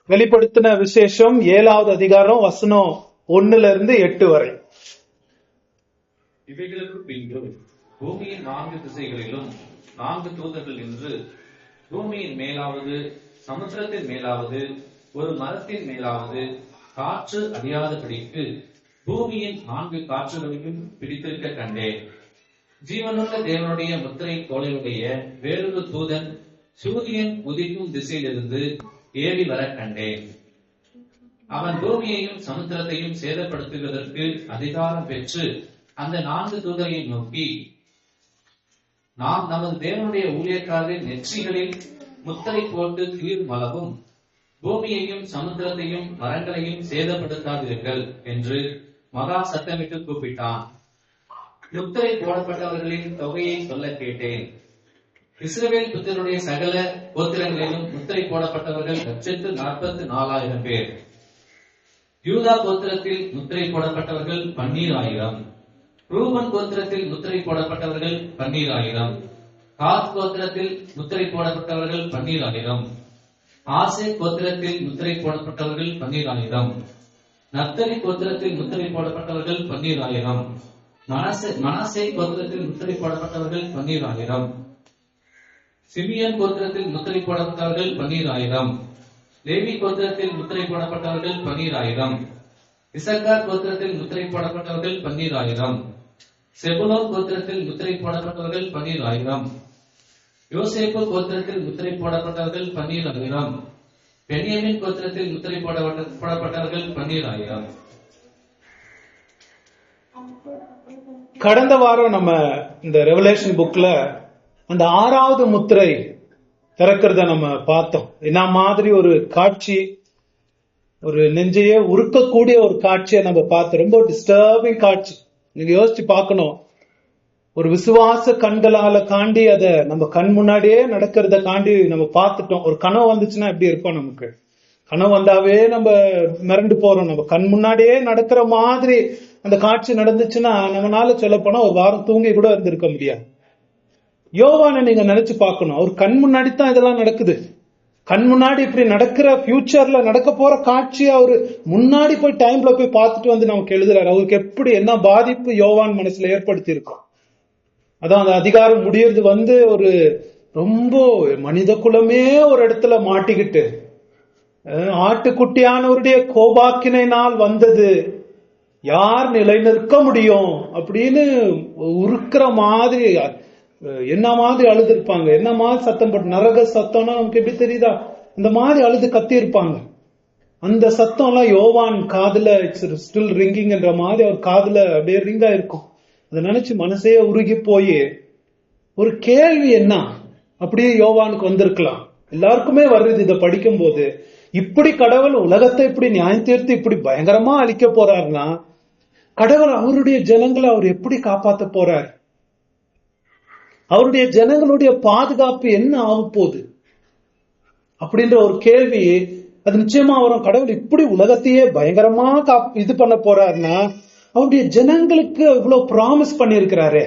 வெளிப்படுத்தின விசேஷம் 7வது அதிகாரம் வசனம் 1-8 வரை. இவைகளுக்கு பின்பு பூமியின் 4 திசைகளிலும் 4 தூதர்கள் நின்று, பூமியின் மேலாவது, சமுத்திரத்தின் மேலாவது, ஒரு மரத்தின் மேலாவது காற்று அடியாதபடிக்கு பூமியின் 4 காற்றுகளையும் பிடித்திருக்க கண்டேன். ஜீவனுள்ள தேவனுடைய முத்திரை கோலையுடைய வேறொரு தூதன் சூரியன் உதிக்கும் திசையிலிருந்து ஏறி வர கண்டேன். அவன் பூமியையும் சமுத்திரத்தையும் சேதப்படுத்துவதற்கு அதிகாரம் பெற்று அந்த 4 தூதரை நோக்கி, நாம் நமது தேவனுடைய ஊழியக்காரரின் நெற்றிகளில் முத்திரை போட்டு தீரும் அளவும் பூமியையும் சமுத்திரத்தையும் மரங்களையும் சேதப்படுத்தாதீர்கள் என்று மகா சத்தமிட்டு கூப்பிட்டான். முத்திரை போடப்பட்டவர்களின் தொகையை சொல்ல கேட்டேன். இஸ்ரவேல் புத்திரருடைய சகல கோத்திரங்களிலும் முத்திரை போடப்பட்டவர்கள் 144,000 பேர். யூதா கோத்திரத்தில் முத்திரை போடப்பட்டவர்கள் 12,000. ரூபன் கோத்திரத்தில் முத்திரை போடப்பட்டவர்கள் 12,000. காத் கோத்திரத்தில் முத்திரை போடப்பட்டவர்கள் 12,000. ஆசே கோத்திரத்தில் முத்திரை போடப்பட்டவர்கள் 12,000. நப்தலி கோத்திரத்தில் முத்திரை போடப்பட்டவர்கள் 12,000. மனாசே கோத்திரத்தில் முத்திரை போடப்பட்டவர்கள் 12,000. சிமியன் கோத்திரத்தில் முத்திரை போடப்பட்டவர்கள் 12,000. லேவி கோத்திரத்தில் முத்திரை போடப்பட்டவர்கள் 12,000. இசக்கார் கோத்திரத்தில் முத்திரை போடப்பட்டவர்கள் 12,000. செபுலோன் கோத்திரத்தில் முத்திரை போடப்பட்டவர்கள் 12,000. யோசேப்பு கோத்திரத்தில் முத்திரை போடப்பட்டவர்கள் 12,000. பென்யமீன் கோத்திரத்தில் முத்திரை போடப்பட்டவர்கள் 12,000. கடந்த வாரம் நம்ம இந்த ரெவலேஷன் புக்ல அந்த 6வது முத்திரை திறக்கிறத நம்ம பார்த்தோம். என்ன மாதிரி ஒரு காட்சி, ஒரு நெஞ்சையே உருக்கக்கூடிய ஒரு காட்சியை நம்ம பார்த்தோம். ரொம்ப டிஸ்டர்பிங் காட்சி. நீங்க யோசிச்சு பார்க்கணும். ஒரு விசுவாச கண்களால காண்டி அதை நம்ம கண் முன்னாடியே நடக்கிறத காண்டி நம்ம பார்த்துட்டோம். ஒரு கனவு வந்துச்சுன்னா எப்படி இருக்கும்? நமக்கு கனவு வந்தாவே நம்ம மிரண்டு போறோம். நம்ம கண் முன்னாடியே நடக்கிற மாதிரி அந்த காட்சி நடந்துச்சுன்னா நம்மளால சொல்ல போனா ஒரு வாரம் தூங்கி கூட இருந்திருக்க முடியாது. யோவானை நீங்க நினைச்சு பார்க்கணும். அவர் கண் முன்னாடி தான் இதெல்லாம் நடக்குது. கண் முன்னாடி இப்படி நடக்கிற ஃபியூச்சர்ல நடக்க போற காட்சி அவரு முன்னாடி போய் டைம்ல போய் பார்த்துட்டு வந்து நமக்கு எழுதுறாரு. அவருக்கு எப்படி என்ன பாதிப்பு யோவான் மனசுல ஏற்படுத்தி இருக்கும். அதான் அந்த அதிகாரம் முடியறது வந்து ஒரு ரொம்ப மனித குலமே ஒரு இடத்துல மாட்டிக்கிட்டு, ஆட்டுக்குட்டியானவருடைய கோபாக்கினை நாள் வந்தது, யார் நிலை நிற்க முடியும் அப்படின்னு உருக்கிற மாதிரி, என்ன மாதிரி அழுது இருப்பாங்க, என்ன மாதிரி சத்தம் போட்டு, நரக சத்தம்னா நமக்கு எப்படி தெரியுதா, இந்த மாதிரி அழுது கத்தி இருப்பாங்க. அந்த சத்தம் எல்லாம் யோவான் காதுல ஸ்டில் ரிங்கிங் என்ற மாதிரி அவர் காதுல அப்படியே ரிங்கா இருக்கும். அதை நினைச்சு மனசே உருகி போய் ஒரு கேள்வி என்ன அப்படியே யோவானுக்கு வந்திருக்கலாம். எல்லாருக்குமே வருது இதை படிக்கும் போது. இப்படி கடவுள் உலகத்தை இப்படி நியாயம் தீர்த்து இப்படி பயங்கரமா அழிக்க போறாருன்னா, கடவுள் அவருடைய ஜனங்களை அவர் எப்படி காப்பாத்த போறார்? அவருடைய ஜனங்களுடைய பாதுகாப்பு என்ன ஆக போகுது அப்படின்ற ஒரு கேள்வி அது நிச்சயமா வரும். கடவுள் இப்படி உலகத்தையே பயங்கரமா இது பண்ண போறாருன்னா, அவருடைய ஜனங்களுக்கு இவ்வளவு ப்ராமிஸ் பண்ணிருக்கிறாரே,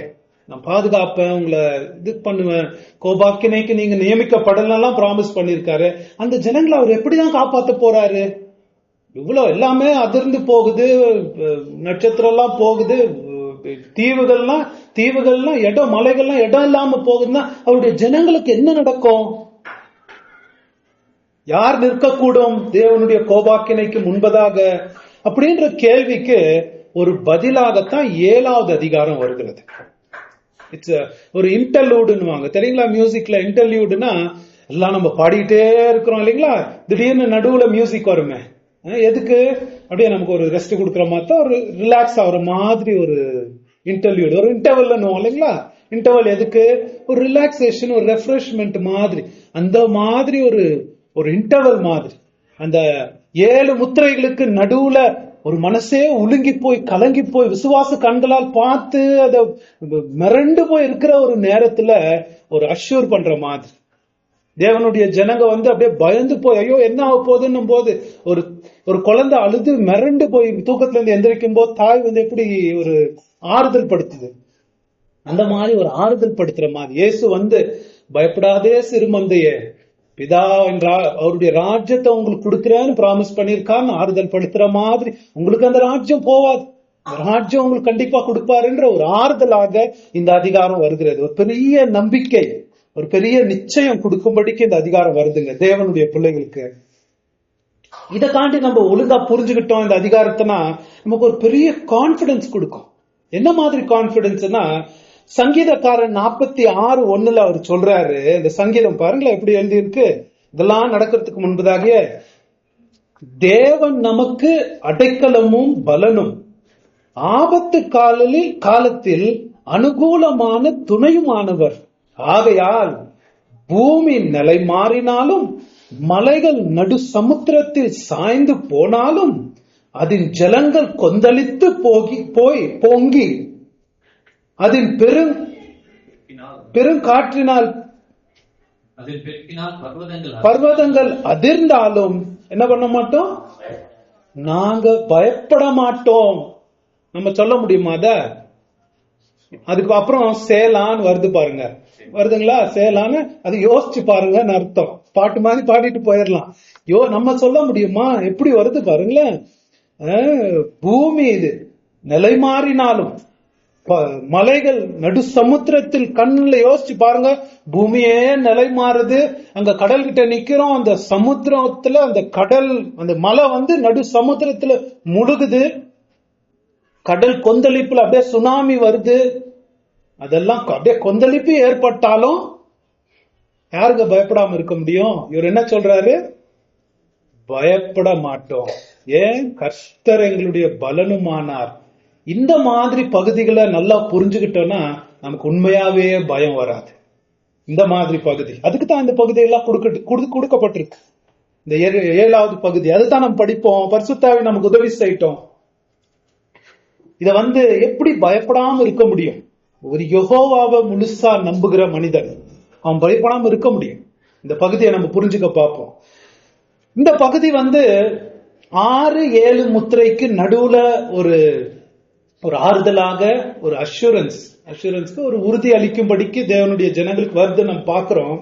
நான் பாதுகாப்பேன், உங்களை இது பண்ணுவேன், கோபாக்கினைக்கு நீங்க நியமிக்கப்படலாம் ப்ராமிஸ் பண்ணிருக்காரு. அந்த ஜனங்களை அவர் எப்படிதான் காப்பாத்த போறாரு? இவ்வளவு எல்லாமே அதிர்ந்து போகுது, நட்சத்திரம் எல்லாம் போகுது, தீவுகள்லாம் இடம், மலைகள்லாம் இடம் இல்லாம போகுதுன்னா அவருடைய ஜனங்களுக்கு என்ன நடக்கும்? யார் நிற்கக்கூடும் தேவனுடைய கோபாக்கினைக்கு முன்பதாக அப்படின்ற கேள்விக்கு ஒரு பதிலாகத்தான் 7வது அதிகாரம் வருகிறது. இட்ஸ் ஒரு இன்டர்லூடுன்னு தெரியுங்களா? மியூசிக்ல இன்டர்லூடுனா எல்லாம் நம்ம பாடிக்கிட்டே இருக்கிறோம் இல்லைங்களா, திடீர்னு நடுவுல மியூசிக் வருமே, எதுக்கு? அப்படியே நமக்கு ஒரு ரெஸ்ட் கொடுக்குற மாதிரி தான், ஒரு ரிலாக்ஸ் ஆகுற மாதிரி ஒரு இன்டர்வியூ, ஒரு இன்டர்வல் இல்லைங்களா? இன்டர்வல் எதுக்கு? ஒரு ரிலாக்ஸேஷன், ஒரு ரெஃப்ரெஷ்மெண்ட் மாதிரி. அந்த மாதிரி ஒரு இன்டர்வல் மாதிரி. அந்த 7 முத்திரைகளுக்கு நடுவுல ஒரு மனசே உலுங்கி போய் கலங்கி போய் விசுவாச கண்களால் பார்த்து அதை மிரண்டு போய் இருக்கிற ஒரு நேரத்துல ஒரு அஷ்யூர் பண்ற மாதிரி தேவனுடைய ஜனங்க அப்படியே பயந்து போய் ஐயோ என்ன ஆக போகுதுன்னும் போது, ஒரு குழந்தை அழுது மிரண்டு போய் தூக்கத்துல இருந்து எந்திரிக்கும் போது தாய் எப்படி ஒரு ஆறுதல் படுத்துது, அந்த மாதிரி ஒரு ஆறுதல் படுத்துற மாதிரி இயேசு பயப்படாதே சிறுமந்தையே, பிதா அவருடைய ராஜ்யத்தை உங்களுக்கு கொடுக்கிறேன்னு பிராமிஸ் பண்ணிருக்கான்னு ஆறுதல் படுத்துற மாதிரி உங்களுக்கு அந்த ராஜ்யம் போவாது, அந்த ராஜ்யம் உங்களுக்கு கண்டிப்பா கொடுப்பாருன்ற ஒரு ஆறுதலாக இந்த அதிகாரம் வருகிறது. ஒரு பெரிய நம்பிக்கை, ஒரு பெரிய நிச்சயம் கொடுக்கும்படிக்கு இந்த அதிகாரம் வருதுங்க தேவனுடைய பிள்ளைகளுக்கு. இதை தாண்டி நம்ம ஒழுங்கா புரிஞ்சுக்கிட்டோம் இந்த அதிகாரத்தினா நமக்கு ஒரு பெரிய கான்பிடன்ஸ் கொடுக்கும். என்ன மாதிரி கான்பிடன்ஸ்னா, சங்கீதக்காரன் 46:1 அவர் சொல்றாரு, இந்த சங்கீதம் பாருங்களேன் எப்படி எழுதியிருக்கு. இதெல்லாம் நடக்கிறதுக்கு முன்பதாக, தேவன் நமக்கு அடைக்கலமும் பலனும், ஆபத்து காலத்தில் அனுகூலமான துணையுமானவர். ஆகையால் பூமி நிலை மாறினாலும், மலைகள் நடு சமுத்திரத்தில் சாய்ந்து போனாலும், அதன் ஜலங்கள் கொந்தளித்து பொங்கி அதன் பெருங்காற்றினால் பர்வதங்கள் அதிர்ந்தாலும் என்ன பண்ண மாட்டோம், நாங்க பயப்பட மாட்டோம். நம்ம சொல்ல முடியுமா அத? அதுக்கு அப்புறம் சேலான்னு வருது பாருங்க, வருதுங்களா? சேலான்னு அது யோசிச்சு பாருங்கன்னு அர்த்தம். பாட்டு மாதிரி பாடிட்டு போயிடலாம். நம்ம சொல்ல முடியுமா? எப்படி வருது பாருங்களேன். பூமி இது நிலை மாறினாலும், மலைகள் நடு சமுத்திரத்தில், கண்ணுல யோசிச்சு பாருங்க, பூமியே நிலை மாறுது. அங்க கடல் கிட்ட நிக்கிறோம், அந்த சமுத்திரத்துல அந்த கடல், அந்த மலை நடு சமுத்திரத்துல முழுகுது, கடல் கொந்தளிப்புல அப்படியே சுனாமி வருது. அதெல்லாம் அப்படியே கொந்தளிப்பு ஏற்பட்டாலும் யாருங்க பயப்படாம இருக்க முடியும்? இவர் என்ன சொல்றாரு? பயப்பட மாட்டோம். ஏன்? கர்த்தர் எங்களுடைய பலனுமானார். இந்த மாதிரி பகுதிகளை நல்லா புரிஞ்சுக்கிட்டோம்னா நமக்கு உண்மையாவே பயம் வராது. இந்த மாதிரி பகுதி, அதுக்கு தான் இந்த பகுதியெல்லாம் கொடுக்கப்பட்டிருக்கு. இந்த 7வது பகுதி அதுதான் நம்ம படிப்போம். பரிசுத்தாவி நமக்கு உதவி செய்யட்டும். இத எப்படி பயப்படாம இருக்க முடியும்? ஒரு யெகோவாவை முழுசா நம்புகிற மனிதன் அவன் பயப்படாம இருக்க முடியும். இந்த பகுதியை நம்ம புரிஞ்சுக்க பார்ப்போம். இந்த பகுதி 6-7 முத்திரைக்கு நடுவுல ஒரு ஆறுதலாக, ஒரு அஷூரன்ஸ்க்கு ஒரு உறுதி அளிக்கும்படிக்கு தேவனுடைய ஜனங்களுக்கு வருது நம்ம பாக்குறோம்.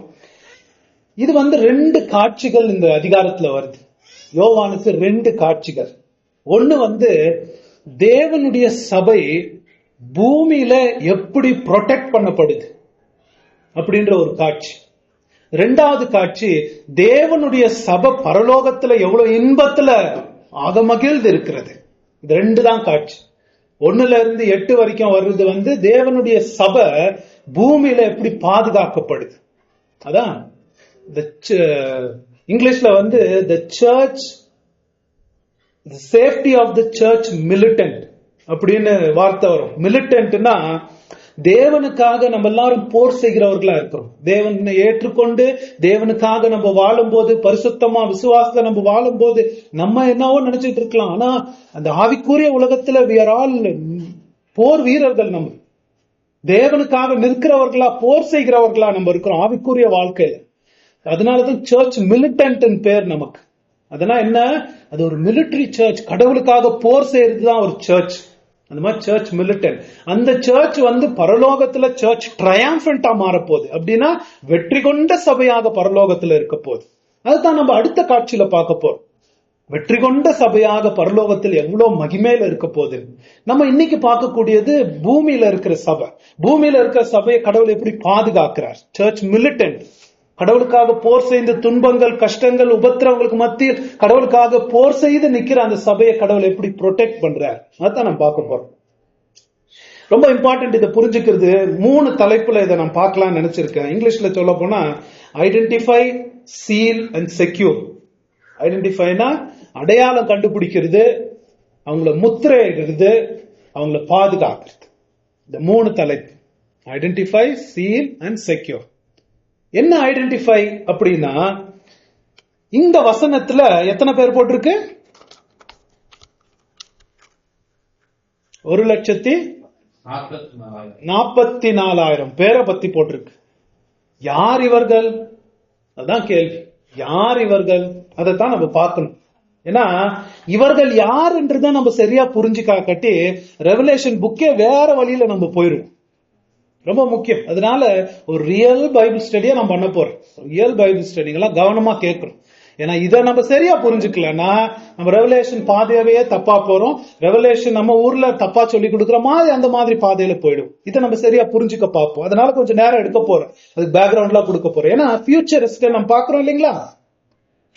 இது 2 காட்சிகள் இந்த அதிகாரத்துல வருது. யோவானுக்கு 2 காட்சிகள். ஒண்ணு தேவனுடைய சபை பூமியில எப்படி ப்ரொடெக்ட் பண்ணப்படுது அப்படின்ற ஒரு காட்சி. 2வது காட்சி, தேவனுடைய சபை பரலோகத்துல எவ்வளவு இன்பத்துல ஆகமகிழ்ந்து இருக்கிறது. இது 2 தான் காட்சி. 1-8 வரைக்கும் வர்றது தேவனுடைய சபை பூமியில எப்படி பாதுகாக்கப்படுது. அதான் இங்கிலீஷ்ல the church, the safety of the church militant அப்படின்னு வார்த்தை வரும். மிலிட்டன்ட்னா தேவனுக்காக நம்ம எல்லாரும் போர் செய்கிறவர்களா இருக்கிறோம். தேவனை ஏற்றுக்கொண்டு தேவனுக்காக நம்ம வாழும் போது, பரிசுத்தமா விசுவாசத்தை நம்ம வாழும் போது நம்ம என்னவோ நினைச்சிட்டு இருக்கலாம். ஆனா அந்த ஆவிக்குரிய உலகத்துல we are all போர் வீரர்கள். நம்ம தேவனுக்காக நிற்கிறவர்களா, போர் செய்கிறவர்களா நம்ம இருக்கிறோம் ஆவிக்குரிய வாழ்க்கையில. அதனாலதான் சர்ச் மிலிட்டன்ட் பேர் நமக்கு. அதனால என்ன? அது ஒரு மிலிட்டரி சர்ச். கடவுளுக்காக போர் செய்யறதுதான் ஒரு சர்ச். அந்த மாதிரி சர்ச் மிலிட்டன்ட். அந்த சர்ச் பரலோகத்துல சர்ச் ட்ரையம்பன்டா மாறப்போகுது. அப்படின்னா வெற்றி கொண்ட சபையாக பரலோகத்துல இருக்க போகுது. அதுதான் நம்ம அடுத்த காட்சியில பார்க்க போறோம். வெற்றி கொண்ட சபையாக பரலோகத்தில் எவ்வளவு மகிமையில இருக்க போகுது. நம்ம இன்னைக்கு பார்க்கக்கூடியது பூமியில இருக்கிற சபை. பூமியில இருக்கிற சபையை கடவுள் எப்படி பாதுகாக்கிறார்? Church militant. கடவுளுக்காக போர் செய்து துன்பங்கள், கஷ்டங்கள், உபத்திரவங்களுக்கு மத்தியில் கடவுளுக்காக போர் செய்து நிக்கிற அந்த சபையை கடவுள் எப்படி ப்ரொடெக்ட் பண்றார், அதான் நம்ம பார்க்க போறோம். ரொம்ப இம்பார்ட்டன்ட் இதை புரிஞ்சுக்கிறது. 3 தலைப்புல இதை நான் பார்க்கலாம்னு நினைச்சிருக்கேன். இங்கிலீஷ்ல சொல்ல போனா ஐடென்டிஃபை, சீல் அண்ட் செக்யூர். ஐடென்டிஃபைனா அடையாளம் கண்டுபிடிக்கிறது, அவங்கள முத்திரையிடுறது, அவங்கள பாதுகாக்கிறது. இந்த 3 தலைப்பு, ஐடென்டிஃபை, சீல் அண்ட் செக்யூர். என்ன ஐடென்டிஃபை அப்படின்னா, இந்த வசனத்துல எத்தனை பேர் போட்டிருக்கு? 1,44,000 பேரை பத்தி போட்டிருக்கு. யார் இவர்கள்? அதான் கேள்வி. யார் இவர்கள்? அதைத்தான் நம்ம பார்க்கணும். ஏன்னா இவர்கள் யாருன்றத நம்ம சரியா புரிஞ்சுக்காட்டி ரெவலேஷன் புக்கே வேற வழியில நம்ம போயிடும். ரொம்ப முக்கியம். அதனால ஒரு ரியல் பைபிள் ஸ்டடியா நான் பண்ண போறேன். ரியல் பைபிள் ஸ்டடிங்கெல்லாம் கவனமா கேட்கணும். ஏன்னா இதை நம்ம சரியா புரிஞ்சுக்கலன்னா நம்ம ரெவலேஷன் பாதையாவே தப்பா போறோம். ரெவலேஷன் நம்ம ஊர்ல தப்பா சொல்லி கொடுக்குற மாதிரி அந்த மாதிரி பாதையில போயிடும். இதை நம்ம சரியா புரிஞ்சுக்க பார்ப்போம். அதனால கொஞ்சம் நேரம் எடுக்க போறேன், அதுக்கு பேக்ரவுண்ட்லாம் கொடுக்க போறேன். ஏன்னா ஃபியூச்சரிஸ்ட் நம்ம பாக்குறோம் இல்லைங்களா.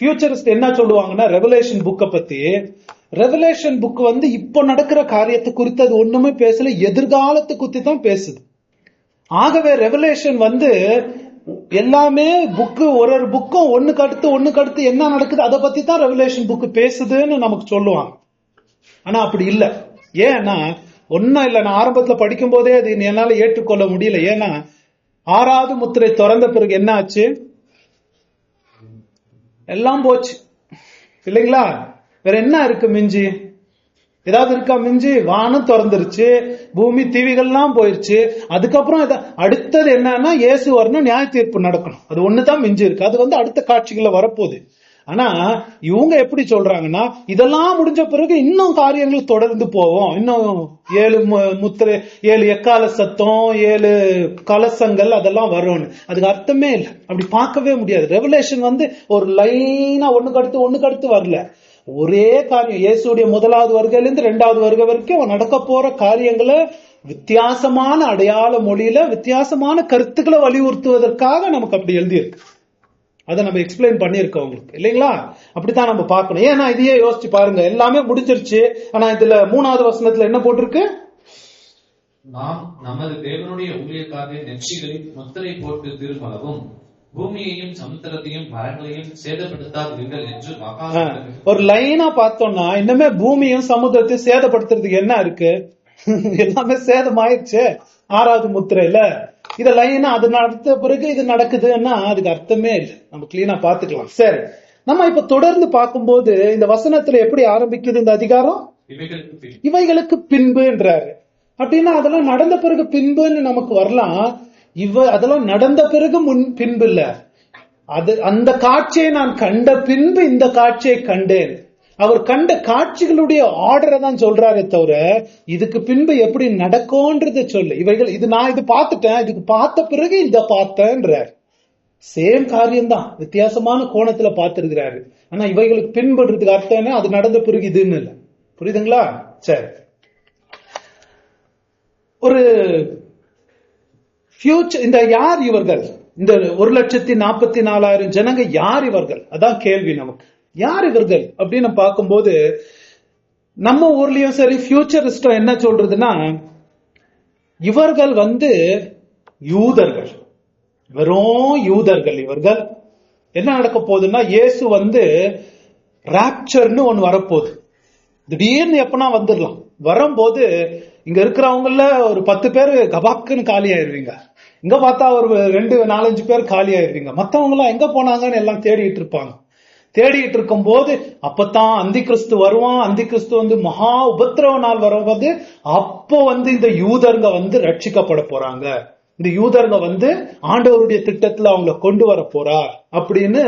ஃபியூச்சரிஸ்ட் என்ன சொல்லுவாங்கன்னா ரெவலேஷன் புக்கை பத்தி, ரெவலேஷன் புக் இப்போ நடக்கிற காரியத்தை குறித்து அது ஒண்ணுமே பேசல, எதிர்காலத்தை குறித்து தான் பேசுது. ஆகவே ரெவலேஷன் எல்லாமே புக்கு, ஒரு புக்கும் ஒண்ணுக்கு அடுத்து என்ன நடக்குது அதை பத்தி தான் ரெவலேஷன் புக் பேசுதுன்னு நமக்கு சொல்லுவாங்க. ஆனா அப்படி இல்ல. ஏன்னா ஒன்னும் இல்ல, நான் ஆரம்பத்துல படிக்கும் போதே அது என்னால ஏற்றுக்கொள்ள முடியல. ஏன்னா 6வது முத்திரை திறந்த பிறகு என்ன ஆச்சு? எல்லாம் போச்சு இல்லைங்களா. வேற என்ன இருக்கு மிஞ்சி? ஏதாவது இருக்கா மிஞ்சி? வானம் திறந்துருச்சு, பூமி தீவிகள்லாம் போயிருச்சு. அதுக்கப்புறம் அடுத்தது என்னன்னா இயேசு வரணும், நியாய தீர்ப்பு நடக்கணும். அது ஒண்ணுதான் மிஞ்சி இருக்கு. அது அடுத்த காட்சிகளை வரப்போகுது. ஆனா இவங்க எப்படி சொல்றாங்கன்னா இதெல்லாம் முடிஞ்ச பிறகு இன்னும் காரியங்கள் தொடர்ந்து போவோம், இன்னும் 7 முத்திரை, 7 எக்கால சத்தம், 7 கலசங்கள் அதெல்லாம் வரும்னு. அதுக்கு அர்த்தமே இல்லை, அப்படி பார்க்கவே முடியாது. ரெவலேஷன் ஒரு லைனா ஒண்ணுக்கு அடுத்து வரல. ஒரே காரியம், இயேசுடைய 1வது வருகையிலிருந்து 2வது வருகை வரைக்கும் நடக்க போற காரியங்களை வித்தியாசமான அடையாள மொழியில வித்தியாசமான கருத்துக்களை வலியுறுத்துவதற்காக நமக்கு அப்படி எழுதியிருக்கு. அதை நம்ம எக்ஸ்பிளைன் பண்ணிருக்கோம் உங்களுக்கு இல்லைங்களா. அப்படித்தான் நம்ம பார்க்கணும். ஏன்னா இதையே யோசிச்சு பாருங்க, எல்லாமே முடிஞ்சிருச்சு. ஆனா இதுல 3வது வசனத்துல என்ன போட்டிருக்கு? நாம் நமது தேவனுடைய ஊழியக்காரரின் நெற்றிகளில் முத்திரை போட்டு திருமளவும் பூமியையும் சமுத்திரத்தையும் மரங்களையும் சேதப்படுத்தாதீர்கள் என்று ஒரு லைனா பார்த்தோம்னா இன்னுமே பூமியும் சமுத்திரத்தையும் சேதப்படுத்துறதுக்கு என்ன இருக்கு? எல்லாமே சேதம் ஆயிடுச்சு 6வது முத்திரையில. இத லைனா அது நடத்த பிறகு இது நடக்குதுன்னா அதுக்கு அர்த்தமே இல்லை. நம்ம கிளீனா பாத்துக்கலாம். சரி, நம்ம இப்ப தொடர்ந்து பார்க்கும்போது இந்த வசனத்துல எப்படி ஆரம்பிக்குது இந்த அதிகாரம்? இவைகளுக்கு பின்புன்றாரு. அப்படின்னா அதெல்லாம் நடந்த பிறகு பின்புன்னு நமக்கு வரலாம். அதெல்லாம் நடந்த பிறகு பின்பு இல்ல, அந்த காட்சியை நான் கண்ட பின்பு இந்த காட்சியை கண்டேன். அவர் கண்ட காட்சிகளுடைய ஆர்டரை தான் சொல்றாரே தவிர இதுக்கு பின்பு எப்படி நடக்கும்ன்றத சொல்லு. இவைகள் நான் இது பார்த்துட்டேன், இதுக்கு பார்த்த பிறகு இத பார்த்தேன்றார். சேம் காரியம்தான், வித்தியாசமான கோணத்துல பார்த்திருக்கிறாரு. ஆனா இவைகளுக்கு பின்புறதுக்கு அர்த்தம் அது நடந்த பிறகு இதுன்னு இல்லை. புரியுதுங்களா? சரி, ஒரு ஃபியூச்சர். இந்த யார் இவர்கள்? இந்த 1,44,000 ஜனங்க யார் இவர்கள்? அதான் கேள்வி நமக்கு. யார் இவர்கள் அப்படின்னு பார்க்கும்போது நம்ம ஊர்லயும் சரி ஃபியூச்சரிஸ்டம் என்ன சொல்றதுன்னா இவர்கள் யூதர்கள், வெறும் யூதர்கள். இவர்கள் என்ன நடக்க போகுதுன்னா இயேசு ராப்சர்னு ஒன்னு வரப்போகுது. திடீர்னு எப்பனா வந்துடலாம். வரும்போது இங்க இருக்கிறவங்கள ஒரு 10 பேர் கபாக்குன்னு காலி ஆயிருவீங்க. இங்க பார்த்தா ஒரு 2-4-5 பேர் காலி ஆயிருவீங்க. மத்தவங்க எல்லாம் எங்க போனாங்கன்னு எல்லாம் தேடிட்டு இருப்பாங்க. தேடிட்டு இருக்கும் போது அப்பதான் அந்தி கிறிஸ்து வருவான். அந்தி கிறிஸ்து மகா உபத்திரவ நாள் வரும்போது அப்போ இந்த யூதர்ங்க ரட்சிக்கப்பட போறாங்க. இந்த யூதர்ங்க ஆண்டவருடைய திட்டத்துல அவங்கள கொண்டு வர போறார் அப்படின்னு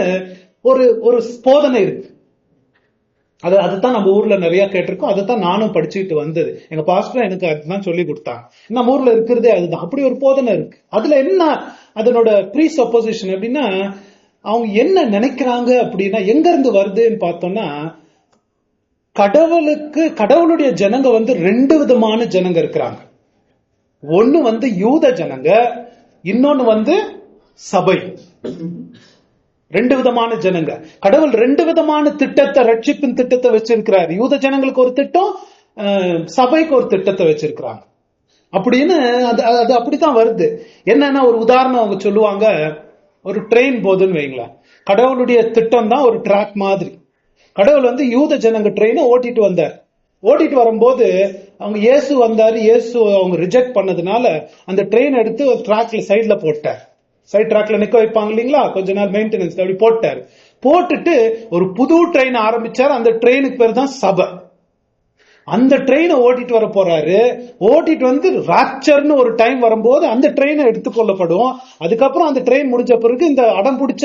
ஒரு போதனை இருக்கு. அதுதான் நம்ம ஊர்ல நிறைய கேட்டிருக்கோம். அதைத்தான் நானும் படிச்சுட்டு வந்தது. எங்க பாஸ்டர் எனக்கு அதுதான் சொல்லி கொடுத்தாங்க. நம்ம ஊர்ல இருக்கிறதே அதுதான். அப்படி ஒரு போதனை இருக்கு. அதுல என்ன அதனோட ப்ரீ சப்போசிஷன் அப்படின்னா அவங்க என்ன நினைக்கிறாங்க அப்படின்னா எங்க இருந்து வருதுன்னு பார்த்தோம்னா கடவுளுடைய ஜனங்க 2 விதமான ஜனங்க இருக்கிறாங்க. ஒன்னு யூத ஜனங்க, இன்னொன்னு சபை. 2 விதமான ஜனங்க. கடவுள் 2 விதமான திட்டத்தை, ரட்சிப்பின் திட்டத்தை வச்சிருக்கிறார். யூத ஜனங்களுக்கு ஒரு திட்டம், சபைக்கு ஒரு திட்டத்தை வச்சிருக்கிறாங்க. அப்படின்னு அது அப்படித்தான் வருது. என்னன்னா ஒரு உதாரணம் அவங்க சொல்லுவாங்க. ஒரு ட்ரெயின் போகுதுன்னு வைங்களேன். கடவுளுடைய திட்டம் தான் ஒரு ட்ராக் மாதிரி. கடவுள் யூத ஜனங்க ட்ரெயினை ஓட்டிட்டு வந்தார். ஓட்டிட்டு வரும்போது அவங்க இயேசு வந்தாரு. இயேசு அவங்க ரிஜெக்ட் பண்ணதுனால அந்த ட்ரெயின் எடுத்து ஒரு ட்ராக்ல சைட்ல போட்டார். சைட் ட்ராக்ல நிக்க வைப்பாங்க இல்லைங்களா, கொஞ்ச நாள் மெயின்டெனன்ஸ். அப்படி போட்டாரு. போட்டுட்டு ஒரு புது ட்ரெயின் ஆரம்பிச்சார். அந்த ட்ரெயினுக்கு பேர் தான் சபை. அந்த ட்ரெயினை ஓட்டிட்டு வர போறாரு. ஓட்டிட்டு ராப்சர்னு ஒரு டைம் வரும்போது அந்த ட்ரெயினை எடுத்துக்கொள்ளப்படும். அதுக்கப்புறம் அந்த ட்ரெயின் முடிஞ்ச பிறகு இந்த அடம் பிடிச்ச